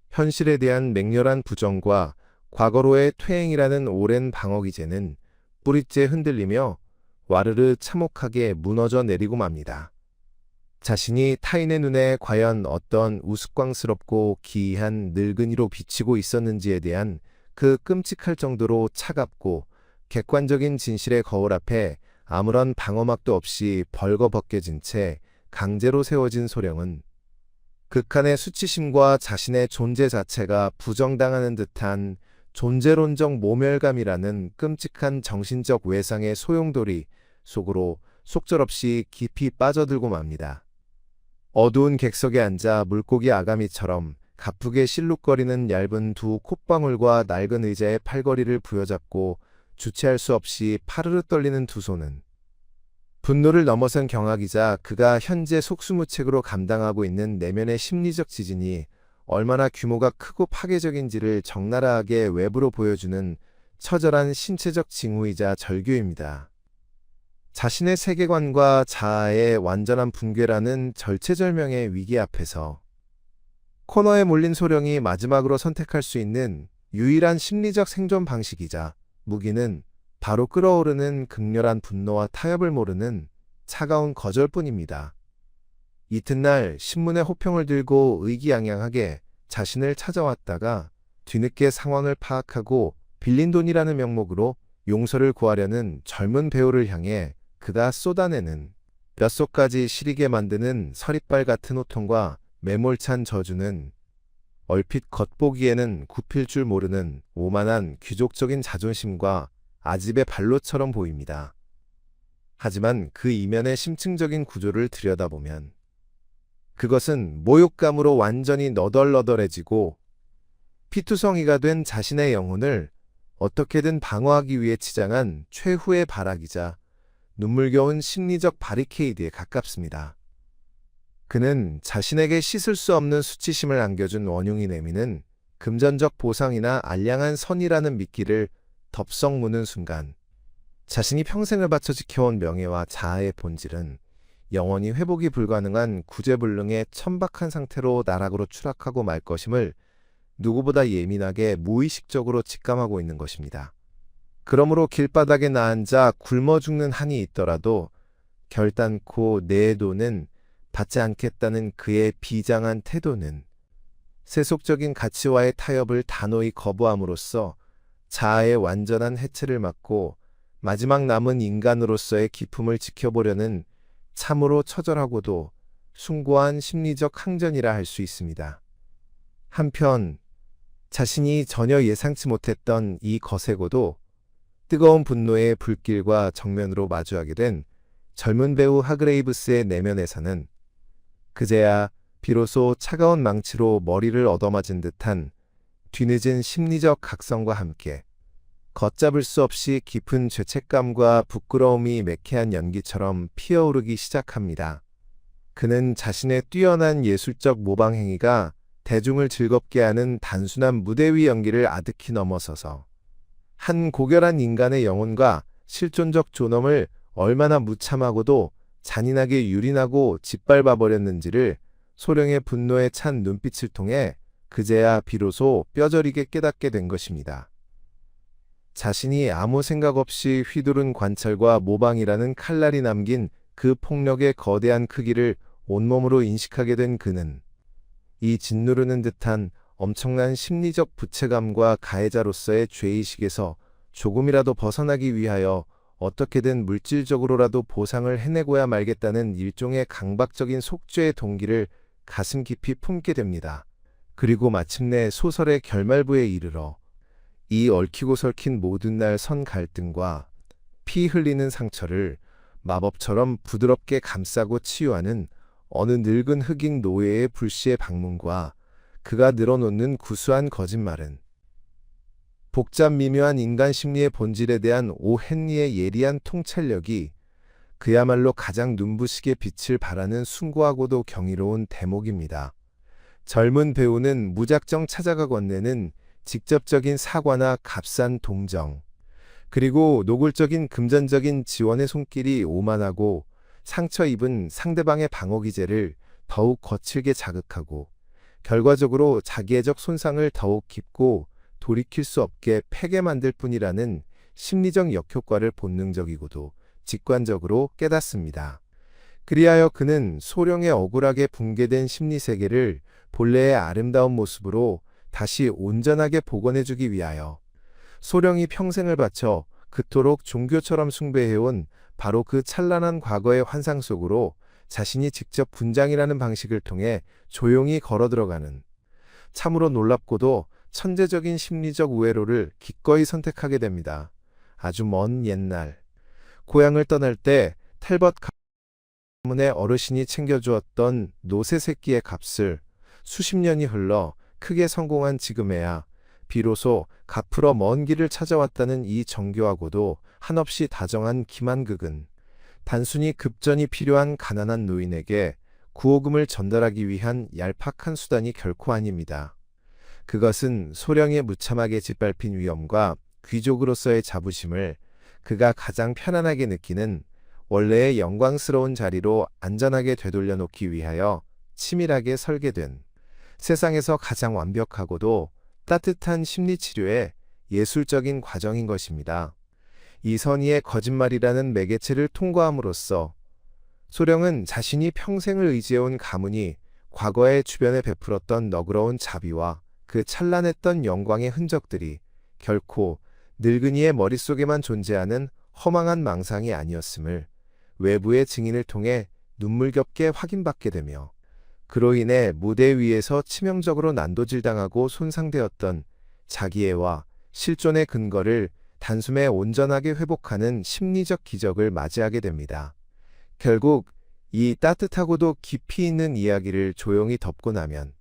현실에 대한 맹렬한 부정과 과거로의 퇴행이라는 오랜 방어기제는 뿌리째 흔들리며 와르르 참혹하게 무너져 내리고 맙니다. 자신이 타인의 눈에 과연 어떤 우스꽝스럽고 기이한 늙은이로 비치고 있었는지에 대한 그 끔찍할 정도로 차갑고 객관적인 진실의 거울 앞에 아무런 방어막도 없이 벌거벗겨진 채 강제로 세워진 소령은 극한의 수치심과 자신의 존재 자체가 부정당하는 듯한 존재론적 모멸감이라는 끔찍한 정신적 외상의 소용돌이 속으로 속절없이 깊이 빠져들고 맙니다. 어두운 객석에 앉아 물고기 아가미처럼 가쁘게 실룩거리는 얇은 두 콧방울과 낡은 의자의 팔걸이를 부여잡고 주체할 수 없이 파르르 떨리는 두 손은 분노를 넘어선 경악이자 그가 현재 속수무책으로 감당하고 있는 내면의 심리적 지진이 얼마나 규모가 크고 파괴적인지를 적나라하게 외부로 보여주는 처절한 신체적 징후이자 절규입니다. 자신의 세계관과 자아의 완전한 붕괴라는 절체절명의 위기 앞에서 코너에 몰린 소령이 마지막으로 선택할 수 있는 유일한 심리적 생존 방식이자 무기는 바로 끓어오르는 극렬한 분노와 타협을 모르는 차가운 거절뿐입니다. 이튿날 신문의 호평을 들고 의기양양하게 자신을 찾아왔다가 뒤늦게 상황을 파악하고 빌린 돈이라는 명목으로 용서를 구하려는 젊은 배우를 향해 그가 쏟아내는 뼛속까지 시리게 만드는 서리빨 같은 호통과 매몰찬 저주는 얼핏 겉보기에는 굽힐 줄 모르는 오만한 귀족적인 자존심과 아집의 발로처럼 보입니다. 하지만 그 이면의 심층적인 구조를 들여다보면 그것은 모욕감으로 완전히 너덜너덜해지고 피투성이가 된 자신의 영혼을 어떻게든 방어하기 위해 치장한 최후의 발악이자 눈물겨운 심리적 바리케이드에 가깝습니다. 그는 자신에게 씻을 수 없는 수치심을 안겨준 원흉이 내미는 금전적 보상이나 알량한 선이라는 미끼를 덥석 무는 순간 자신이 평생을 바쳐 지켜온 명예와 자아의 본질은 영원히 회복이 불가능한 구제불능의 천박한 상태로 나락으로 추락하고 말 것임을 누구보다 예민하게 무의식적으로 직감하고 있는 것입니다. 그러므로 길바닥에 나앉아 굶어 죽는 한이 있더라도 결단코 내 돈은 받지 않겠다는 그의 비장한 태도는 세속적인 가치와의 타협을 단호히 거부함으로써 자아의 완전한 해체를 막고 마지막 남은 인간으로서의 기품을 지켜보려는 참으로 처절하고도 숭고한 심리적 항전이라 할 수 있습니다. 한편 자신이 전혀 예상치 못했던 이 거세고도 뜨거운 분노의 불길과 정면으로 마주하게 된 젊은 배우 하그레이브스의 내면에서는 그제야 비로소 차가운 망치로 머리를 얻어맞은 듯한 뒤늦은 심리적 각성과 함께 걷잡을 수 없이 깊은 죄책감과 부끄러움이 매캐한 연기처럼 피어오르기 시작합니다. 그는 자신의 뛰어난 예술적 모방 행위가 대중을 즐겁게 하는 단순한 무대 위 연기를 아득히 넘어서서 한 고결한 인간의 영혼과 실존적 존엄을 얼마나 무참하고도 잔인하게 유린하고 짓밟아버렸는지를 소령의 분노에 찬 눈빛을 통해 그제야 비로소 뼈저리게 깨닫게 된 것입니다. 자신이 아무 생각 없이 휘두른 관찰과 모방이라는 칼날이 남긴 그 폭력의 거대한 크기를 온몸으로 인식하게 된 그는 이 짓누르는 듯한 엄청난 심리적 부채감과 가해자로서의 죄의식에서 조금이라도 벗어나기 위하여 어떻게든 물질적으로라도 보상을 해내고야 말겠다는 일종의 강박적인 속죄의 동기를 가슴 깊이 품게 됩니다. 그리고 마침내 소설의 결말부에 이르러 이 얽히고 설킨 모든 날 선 갈등과 피 흘리는 상처를 마법처럼 부드럽게 감싸고 치유하는 어느 늙은 흑인 노예의 불시의 방문과 그가 늘어놓는 구수한 거짓말은 복잡 미묘한 인간 심리의 본질에 대한 오 헨리의 예리한 통찰력이 그야말로 가장 눈부시게 빛을 발하는 숭고하고도 경이로운 대목입니다. 젊은 배우는 무작정 찾아가 건네는 직접적인 사과나 값싼 동정, 그리고 노골적인 금전적인 지원의 손길이 오만하고 상처 입은 상대방의 방어 기제를 더욱 거칠게 자극하고 결과적으로 자기애적 손상을 더욱 깊고 돌이킬 수 없게 패게 만들 뿐이라는 심리적 역효과를 본능적이고도 직관적으로 깨닫습니다. 그리하여 그는 소령의 억울하게 붕괴된 심리세계를 본래의 아름다운 모습으로 다시 온전하게 복원해주기 위하여 소령이 평생을 바쳐 그토록 종교처럼 숭배해온 바로 그 찬란한 과거의 환상 속으로 자신이 직접 군장이라는 방식을 통해 조용히 걸어 들어가는, 참으로 놀랍고도 천재적인 심리적 우회로를 기꺼이 선택하게 됩니다. 아주 먼 옛날, 고향을 떠날 때 탈벗 가문의 어르신이 챙겨주었던 노새 새끼의 값을 수십 년이 흘러 크게 성공한 지금에야 비로소 갚으러 먼 길을 찾아왔다는 이 정교하고도 한없이 다정한 김한극은 단순히 급전이 필요한 가난한 노인에게 구호금을 전달하기 위한 얄팍한 수단이 결코 아닙니다. 그것은 소령의 무참하게 짓밟힌 위엄과 귀족으로서의 자부심을 그가 가장 편안하게 느끼는 원래의 영광스러운 자리로 안전하게 되돌려 놓기 위하여 치밀하게 설계된 세상에서 가장 완벽하고도 따뜻한 심리치료의 예술적인 과정인 것입니다. 이 선의의 거짓말이라는 매개체를 통과함으로써 소령은 자신이 평생을 의지해온 가문이 과거에 주변에 베풀었던 너그러운 자비와 그 찬란했던 영광의 흔적들이 결코 늙은이의 머릿속에만 존재하는 허망한 망상이 아니었음을 외부의 증인을 통해 눈물겹게 확인받게 되며, 그로 인해 무대 위에서 치명적으로 난도질당하고 손상되었던 자기애와 실존의 근거를 단숨에 온전하게 회복하는 심리적 기적을 맞이하게 됩니다. 결국 이 따뜻하고도 깊이 있는 이야기를 조용히 덮고 나면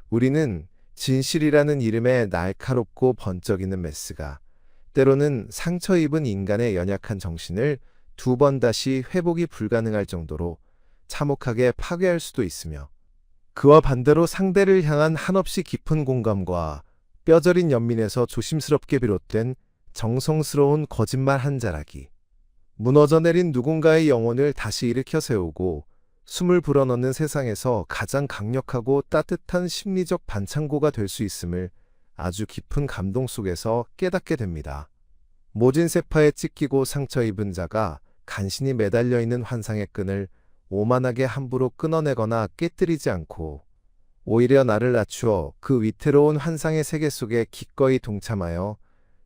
우리는 진실이라는 이름의 날카롭고 번쩍이는 메스가 때로는 상처 입은 인간의 연약한 정신을 두 번 다시 회복이 불가능할 정도로 참혹하게 파괴할 수도 있으며, 그와 반대로 상대를 향한 한없이 깊은 공감과 뼈저린 연민에서 조심스럽게 비롯된 정성스러운 거짓말 한 자락이 무너져 내린 누군가의 영혼을 다시 일으켜 세우고 숨을 불어넣는 세상에서 가장 강력하고 따뜻한 심리적 반창고가 될 수 있음을 아주 깊은 감동 속에서 깨닫게 됩니다. 모진 세파에 찢기고 상처 입은 자가 간신히 매달려 있는 환상의 끈을 오만하게 함부로 끊어내거나 깨뜨리지 않고 오히려 나를 낮추어 그 위태로운 환상의 세계 속에 기꺼이 동참하여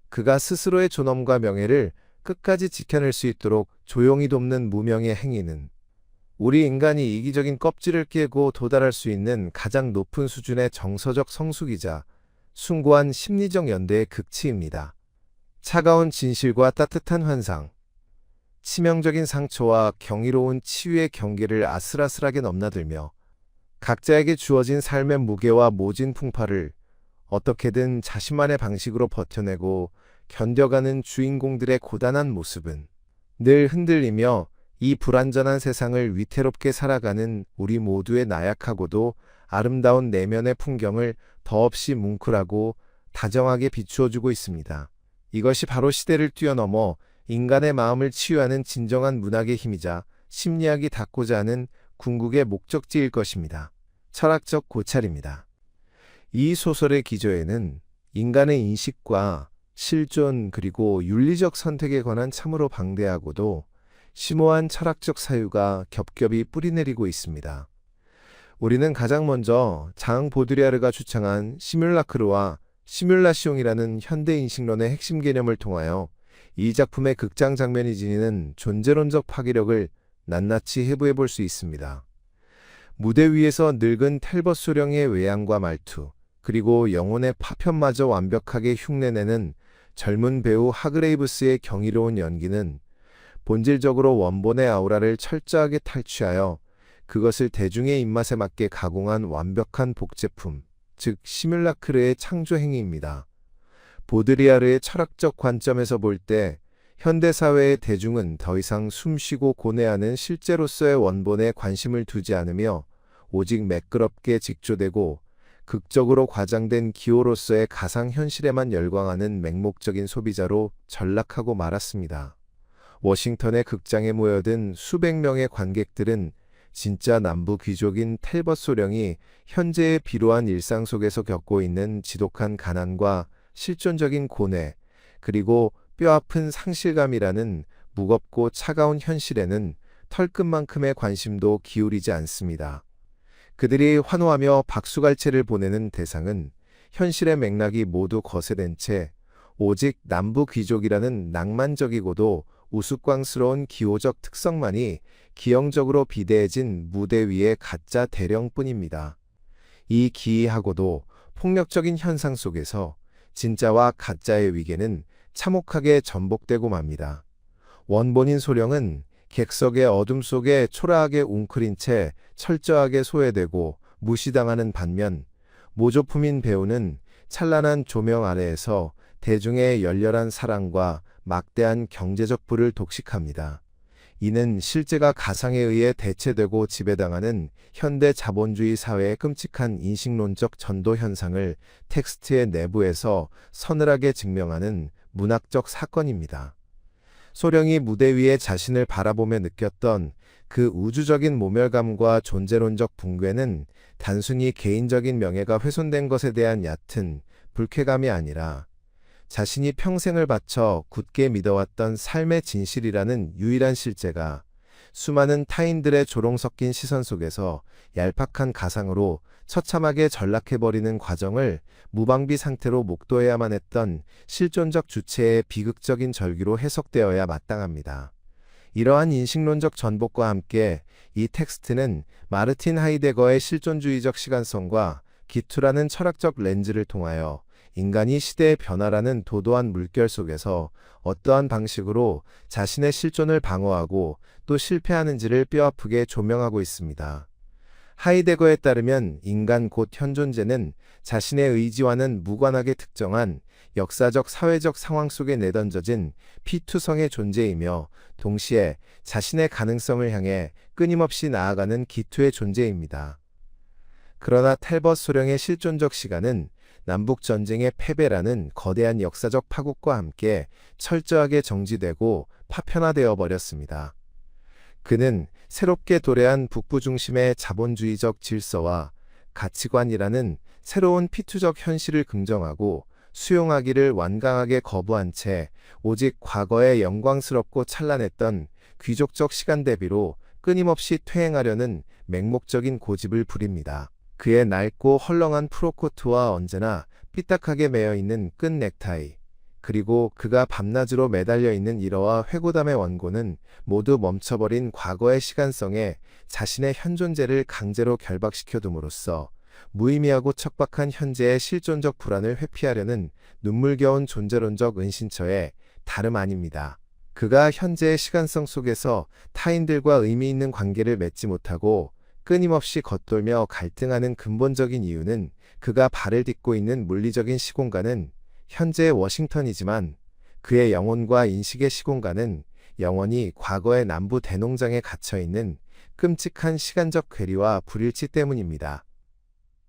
그가 스스로의 존엄과 명예를 끝까지 지켜낼 수 있도록 조용히 돕는 무명의 행위는 우리 인간이 이기적인 껍질을 깨고 도달할 수 있는 가장 높은 수준의 정서적 성숙이자 숭고한 심리적 연대의 극치입니다. 차가운 진실과 따뜻한 환상, 치명적인 상처와 경이로운 치유의 경계를 아슬아슬하게 넘나들며 각자에게 주어진 삶의 무게와 모진 풍파를 어떻게든 자신만의 방식으로 버텨내고 견뎌가는 주인공들의 고단한 모습은 늘 흔들리며 이 불완전한 세상을 위태롭게 살아가는 우리 모두의 나약하고도 아름다운 내면의 풍경을 더없이 뭉클하고 다정하게 비추어주고 있습니다. 이것이 바로 시대를 뛰어넘어 인간의 마음을 치유하는 진정한 문학의 힘이자 심리학이 닿고자 하는 궁극의 목적지일 것입니다. 철학적 고찰입니다. 이 소설의 기조에는 인간의 인식과 실존 그리고 윤리적 선택에 관한 참으로 방대하고도 심오한 철학적 사유가 겹겹이 뿌리내리고 있습니다. 우리는 가장 먼저 장 보드리아르가 주창한 시뮬라크르와 시뮬라시옹이라는 현대인식론의 핵심 개념을 통하여 이 작품의 극장 장면이 지니는 존재론적 파괴력을 낱낱이 해부해 볼 수 있습니다. 무대 위에서 늙은 텔벗 소령의 외양과 말투, 그리고 영혼의 파편마저 완벽하게 흉내내는 젊은 배우 하그레이브스의 경이로운 연기는 본질적으로 원본의 아우라를 철저하게 탈취하여 그것을 대중의 입맛에 맞게 가공한 완벽한 복제품, 즉 시뮬라크르의 창조 행위입니다. 보드리아르의 철학적 관점에서 볼 때 현대사회의 대중은 더 이상 숨쉬고 고뇌하는 실제로서의 원본에 관심을 두지 않으며 오직 매끄럽게 직조되고 극적으로 과장된 기호로서의 가상현실에만 열광하는 맹목적인 소비자로 전락하고 말았습니다. 워싱턴의 극장에 모여든 수백 명의 관객들은 진짜 남부 귀족인 텔벗 소령이 현재의 비로한 일상 속에서 겪고 있는 지독한 가난과 실존적인 고뇌, 그리고 뼈아픈 상실감이라는 무겁고 차가운 현실에는 털끝만큼의 관심도 기울이지 않습니다. 그들이 환호하며 박수갈채를 보내는 대상은 현실의 맥락이 모두 거세된 채 오직 남부 귀족이라는 낭만적이고도 우스꽝스러운 기호적 특성만이 기형적으로 비대해진 무대 위의 가짜 대령뿐입니다. 이 기이하고도 폭력적인 현상 속에서 진짜와 가짜의 위계는 참혹하게 전복되고 맙니다. 원본인 소령은 객석의 어둠 속에 초라하게 웅크린 채 철저하게 소외되고 무시당하는 반면 모조품인 배우는 찬란한 조명 아래에서 대중의 열렬한 사랑과 막대한 경제적 부를 독식합니다. 이는 실제가 가상에 의해 대체되고 지배당하는 현대 자본주의 사회의 끔찍한 인식론적 전도 현상을 텍스트의 내부에서 서늘하게 증명하는 문학적 사건입니다. 소령이 무대 위에 자신을 바라보며 느꼈던 그 우주적인 모멸감과 존재론적 붕괴는 단순히 개인적인 명예가 훼손된 것에 대한 얕은 불쾌감이 아니라 자신이 평생을 바쳐 굳게 믿어왔던 삶의 진실이라는 유일한 실제가 수많은 타인들의 조롱 섞인 시선 속에서 얄팍한 가상으로 처참하게 전락해버리는 과정을 무방비 상태로 목도해야만 했던 실존적 주체의 비극적인 절규로 해석되어야 마땅합니다. 이러한 인식론적 전복과 함께 이 텍스트는 마르틴 하이데거의 실존주의적 시간성과 기투라는 철학적 렌즈를 통하여 인간이 시대의 변화라는 도도한 물결 속에서 어떠한 방식으로 자신의 실존을 방어하고 또 실패하는지를 뼈아프게 조명하고 있습니다. 하이데거에 따르면 인간 곧 현존재는 자신의 의지와는 무관하게 특정한 역사적 사회적 상황 속에 내던져진 피투성의 존재이며 동시에 자신의 가능성을 향해 끊임없이 나아가는 기투의 존재입니다. 그러나 텔벗 소령의 실존적 시간은 남북전쟁의 패배라는 거대한 역사적 파국과 함께 철저하게 정지되고 파편화되어 버렸습니다. 그는 새롭게 도래한 북부 중심의 자본주의적 질서와 가치관이라는 새로운 피투적 현실을 긍정하고 수용하기를 완강하게 거부한 채 오직 과거의 영광스럽고 찬란했던 귀족적 시간 대비로 끊임없이 퇴행하려는 맹목적인 고집을 부립니다. 그의 낡고 헐렁한 프로코트와 언제나 삐딱하게 매여있는 끈 넥타이, 그리고 그가 밤낮으로 매달려 있는 일어와 회고담의 원고는 모두 멈춰버린 과거의 시간성에 자신의 현존재를 강제로 결박시켜 둠으로써 무의미하고 척박한 현재의 실존적 불안을 회피하려는 눈물겨운 존재론적 은신처에 다름 아닙니다. 그가 현재의 시간성 속에서 타인들과 의미 있는 관계를 맺지 못하고 끊임없이 겉돌며 갈등하는 근본적인 이유는 그가 발을 딛고 있는 물리적인 시공간은 현재의 워싱턴이지만 그의 영혼과 인식의 시공간은 영원히 과거의 남부 대농장에 갇혀있는 끔찍한 시간적 괴리와 불일치 때문입니다.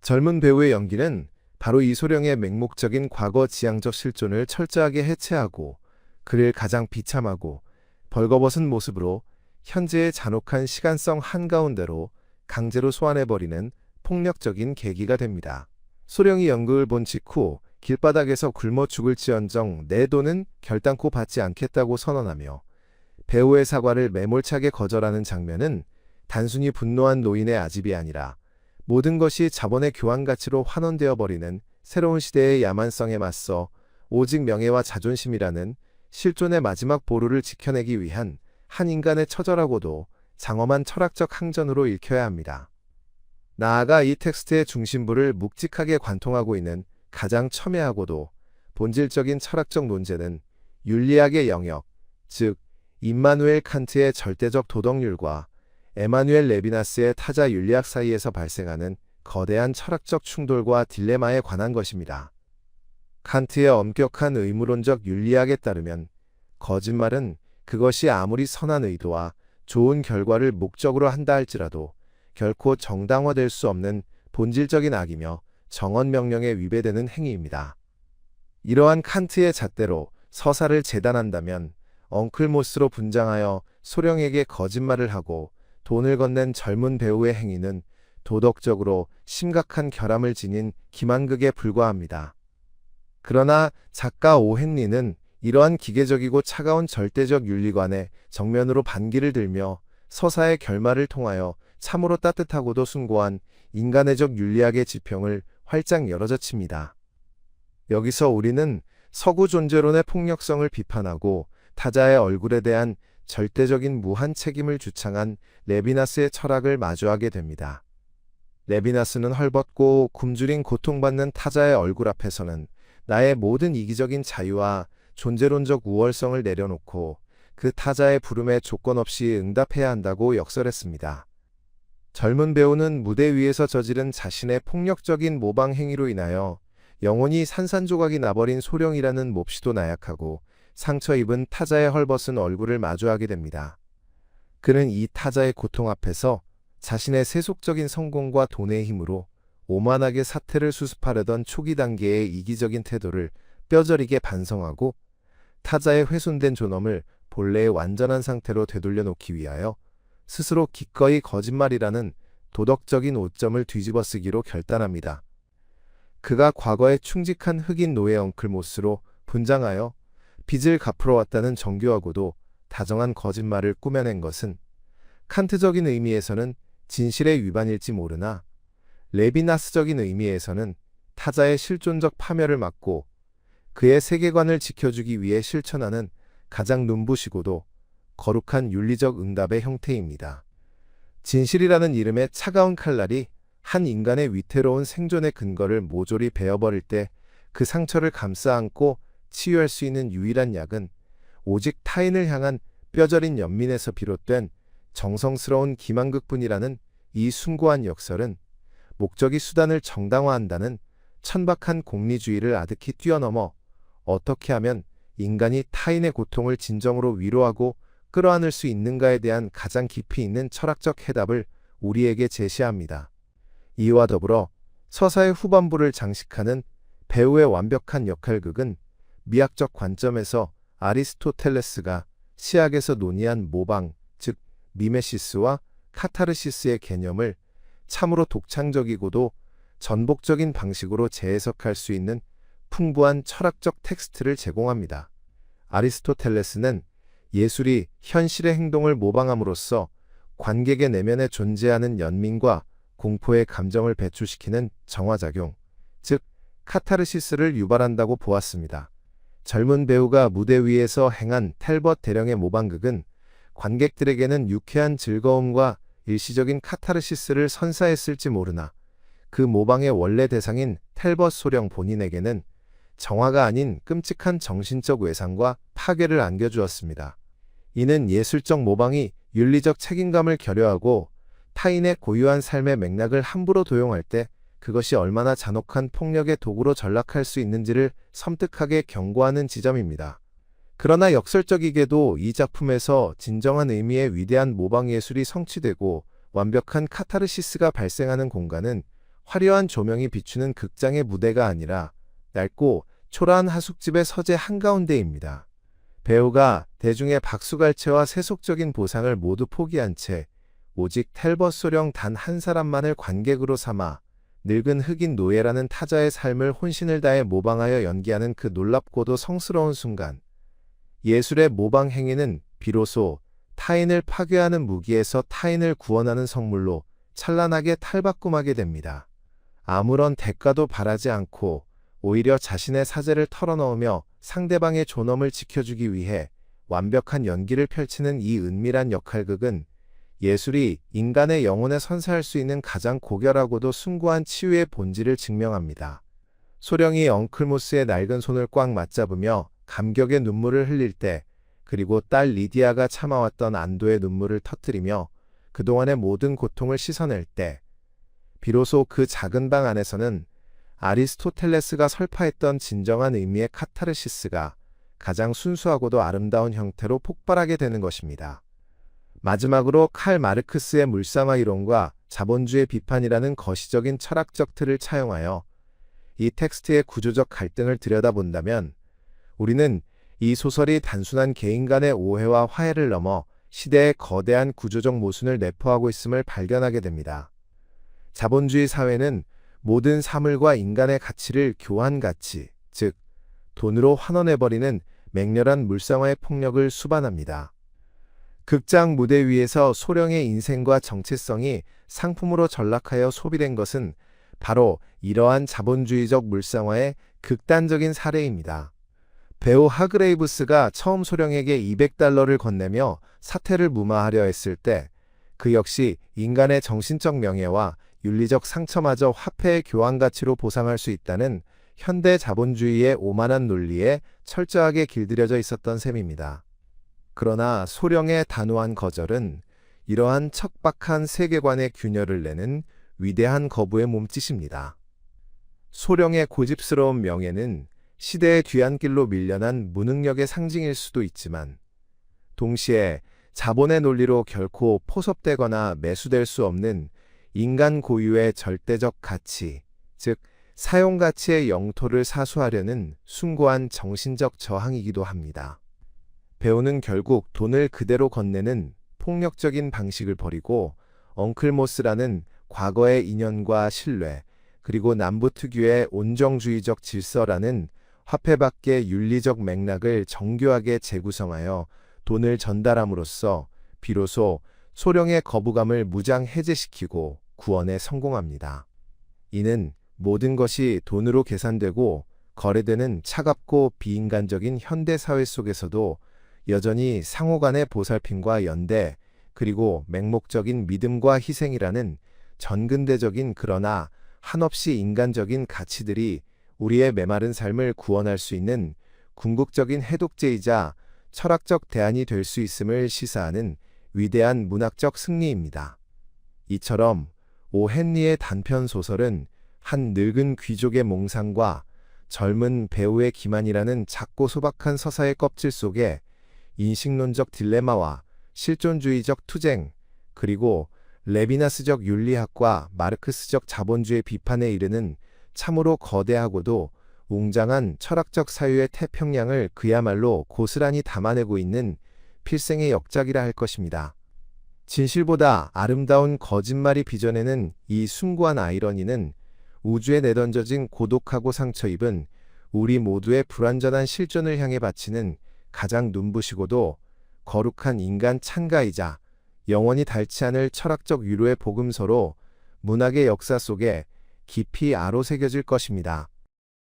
젊은 배우의 연기는 바로 이소령의 맹목적인 과거 지향적 실존을 철저하게 해체하고 그를 가장 비참하고 벌거벗은 모습으로 현재의 잔혹한 시간성 한가운데로 강제로 소환해버리는 폭력적인 계기가 됩니다. 소령이 연극을 본 직후 길바닥에서 굶어 죽을지언정 내 돈은 결단코 받지 않겠다고 선언하며 배우의 사과를 매몰차게 거절하는 장면은 단순히 분노한 노인의 아집이 아니라 모든 것이 자본의 교환 가치로 환원되어 버리는 새로운 시대의 야만성에 맞서 오직 명예와 자존심이라는 실존의 마지막 보루를 지켜내기 위한 한 인간의 처절하고도 장엄한 철학적 항전으로 읽혀야 합니다. 나아가 이 텍스트의 중심부를 묵직하게 관통하고 있는 가장 첨예하고도 본질적인 철학적 논제는 윤리학의 영역, 즉 임마누엘 칸트의 절대적 도덕률과 에마누엘 레비나스의 타자 윤리학 사이에서 발생하는 거대한 철학적 충돌과 딜레마에 관한 것입니다. 칸트의 엄격한 의무론적 윤리학에 따르면 거짓말은 그것이 아무리 선한 의도와 좋은 결과를 목적으로 한다 할지라도 결코 정당화될 수 없는 본질적인 악이며 정언명령에 위배되는 행위입니다. 이러한 칸트의 잣대로 서사를 재단한다면 엉클모스로 분장하여 소령에게 거짓말을 하고 돈을 건넨 젊은 배우의 행위는 도덕적으로 심각한 결함을 지닌 기만극에 불과합니다. 그러나 작가 오헨리는 이러한 기계적이고 차가운 절대적 윤리관에 정면으로 반기를 들며 서사의 결말을 통하여 참으로 따뜻하고도 숭고한 인간애적 윤리학의 지평을 활짝 열어젖힙니다. 여기서 우리는 서구 존재론의 폭력성을 비판하고 타자의 얼굴에 대한 절대적인 무한 책임을 주창한 레비나스의 철학을 마주하게 됩니다. 레비나스는 헐벗고 굶주린 고통받는 타자의 얼굴 앞에서는 나의 모든 이기적인 자유와 존재론적 우월성을 내려놓고 그 타자의 부름에 조건 없이 응답해야 한다고 역설했습니다. 젊은 배우는 무대 위에서 저지른 자신의 폭력적인 모방 행위로 인하여 영혼이 산산조각이 나버린 소령이라는 몹시도 나약하고 상처 입은 타자의 헐벗은 얼굴을 마주하게 됩니다. 그는 이 타자의 고통 앞에서 자신의 세속적인 성공과 돈의 힘으로 오만하게 사태를 수습하려던 초기 단계의 이기적인 태도를 뼈저리게 반성하고 타자의 훼손된 존엄을 본래의 완전한 상태로 되돌려 놓기 위하여 스스로 기꺼이 거짓말이라는 도덕적인 오점을 뒤집어쓰기로 결단합니다. 그가 과거에 충직한 흑인 노예 엉클 모스로 분장하여 빚을 갚으러 왔다는 정교하고도 다정한 거짓말을 꾸며낸 것은 칸트적인 의미에서는 진실의 위반일지 모르나 레비나스적인 의미에서는 타자의 실존적 파멸을 막고 그의 세계관을 지켜주기 위해 실천하는 가장 눈부시고도 거룩한 윤리적 응답의 형태입니다. 진실이라는 이름의 차가운 칼날이 한 인간의 위태로운 생존의 근거를 모조리 베어버릴 때 그 상처를 감싸 안고 치유할 수 있는 유일한 약은 오직 타인을 향한 뼈저린 연민에서 비롯된 정성스러운 기만극뿐이라는 이 숭고한 역설은 목적이 수단을 정당화한다는 천박한 공리주의를 아득히 뛰어넘어 어떻게 하면 인간이 타인의 고통을 진정으로 위로하고 끌어안을 수 있는가에 대한 가장 깊이 있는 철학적 해답을 우리에게 제시합니다. 이와 더불어 서사의 후반부를 장식하는 배우의 완벽한 역할극은 미학적 관점에서 아리스토텔레스가 시학에서 논의한 모방, 즉 미메시스와 카타르시스의 개념을 참으로 독창적이고도 전복적인 방식으로 재해석할 수 있는 풍부한 철학적 텍스트를 제공합니다. 아리스토텔레스는 예술이 현실의 행동을 모방함으로써 관객의 내면에 존재하는 연민과 공포의 감정을 배출시키는 정화작용, 즉 카타르시스를 유발한다고 보았습니다. 젊은 배우가 무대 위에서 행한 텔벗 대령의 모방극은 관객들에게는 유쾌한 즐거움과 일시적인 카타르시스를 선사했을지 모르나 그 모방의 원래 대상인 텔벗 소령 본인에게는 정화가 아닌 끔찍한 정신적 외상과 파괴를 안겨주었습니다. 이는 예술적 모방이 윤리적 책임감을 결여하고 타인의 고유한 삶의 맥락을 함부로 도용할 때 그것이 얼마나 잔혹한 폭력의 도구로 전락할 수 있는지를 섬뜩하게 경고하는 지점입니다. 그러나 역설적이게도 이 작품에서 진정한 의미의 위대한 모방 예술이 성취되고 완벽한 카타르시스가 발생하는 공간은 화려한 조명이 비추는 극장의 무대가 아니라 낡고 초라한 하숙집의 서재 한가운데입니다. 배우가 대중의 박수갈채와 세속적인 보상을 모두 포기한 채 오직 텔벗 소령 단 한 사람만을 관객으로 삼아 늙은 흑인 노예라는 타자의 삶을 혼신을 다해 모방하여 연기하는 그 놀랍고도 성스러운 순간, 예술의 모방 행위는 비로소 타인을 파괴하는 무기에서 타인을 구원하는 성물로 찬란하게 탈바꿈하게 됩니다. 아무런 대가도 바라지 않고 오히려 자신의 사재를 털어넣으며 상대방의 존엄을 지켜주기 위해 완벽한 연기를 펼치는 이 은밀한 역할극은 예술이 인간의 영혼에 선사할 수 있는 가장 고결하고도 숭고한 치유의 본질을 증명합니다. 소령이 엉클모스의 낡은 손을 꽉 맞잡으며 감격의 눈물을 흘릴 때, 그리고 딸 리디아가 참아왔던 안도의 눈물을 터뜨리며 그동안의 모든 고통을 씻어낼 때, 비로소 그 작은 방 안에서는 아리스토텔레스가 설파했던 진정한 의미의 카타르시스가 가장 순수하고도 아름다운 형태로 폭발하게 되는 것입니다. 마지막으로 칼 마르크스의 물상화 이론과 자본주의 비판이라는 거시적인 철학적 틀을 차용하여 이 텍스트의 구조적 갈등을 들여다본다면 우리는 이 소설이 단순한 개인 간의 오해와 화해를 넘어 시대의 거대한 구조적 모순을 내포하고 있음을 발견하게 됩니다. 자본주의 사회는 모든 사물과 인간의 가치를 교환 가치, 즉 돈으로 환원해버리는 맹렬한 물상화의 폭력을 수반합니다. 극장 무대 위에서 소령의 인생과 정체성이 상품으로 전락하여 소비된 것은 바로 이러한 자본주의적 물상화의 극단적인 사례입니다. 배우 하그레이브스가 처음 소령에게 $200를 건네며 사태를 무마하려 했을 때 그 역시 인간의 정신적 명예와 윤리적 상처마저 화폐의 교환 가치로 보상할 수 있다는 현대 자본주의의 오만한 논리에 철저하게 길들여져 있었던 셈입니다. 그러나 소령의 단호한 거절은 이러한 척박한 세계관의 균열을 내는 위대한 거부의 몸짓입니다. 소령의 고집스러운 명예는 시대의 뒤안길로 밀려난 무능력의 상징일 수도 있지만 동시에 자본의 논리로 결코 포섭되거나 매수될 수 없는 인간 고유의 절대적 가치, 즉 사용 가치의 영토를 사수하려는 숭고한 정신적 저항이기도 합니다. 배우는 결국 돈을 그대로 건네는 폭력적인 방식을 버리고 엉클모스라는 과거의 인연과 신뢰, 그리고 남부 특유의 온정주의적 질서라는 화폐 밖의 윤리적 맥락을 정교하게 재구성하여 돈을 전달함으로써 비로소 소령의 거부감을 무장 해제시키고 구원에 성공합니다. 이는 모든 것이 돈으로 계산되고 거래되는 차갑고 비인간적인 현대 사회 속에서도 여전히 상호 간의 보살핌과 연대, 그리고 맹목적인 믿음과 희생이라는 전근대적인 그러나 한없이 인간적인 가치들이 우리의 메마른 삶을 구원할 수 있는 궁극적인 해독제이자 철학적 대안이 될 수 있음을 시사하는 위대한 문학적 승리입니다. 이처럼 오 헨리의 단편 소설은 한 늙은 귀족의 몽상과 젊은 배우의 기만이라는 작고 소박한 서사의 껍질 속에 인식론적 딜레마와 실존주의적 투쟁, 그리고 레비나스적 윤리학과 마르크스적 자본주의 비판에 이르는 참으로 거대하고도 웅장한 철학적 사유의 태평양을 그야말로 고스란히 담아내고 있는 필생의 역작이라 할 것입니다. 진실보다 아름다운 거짓말이 빚어내는 이 숭고한 아이러니는 우주에 내던져진 고독하고 상처 입은 우리 모두의 불완전한 실존을 향해 바치는 가장 눈부시고도 거룩한 인간 찬가이자 영원히 닳지 않을 철학적 위로의 복음서로 문학의 역사 속에 깊이 아로새겨질 것입니다.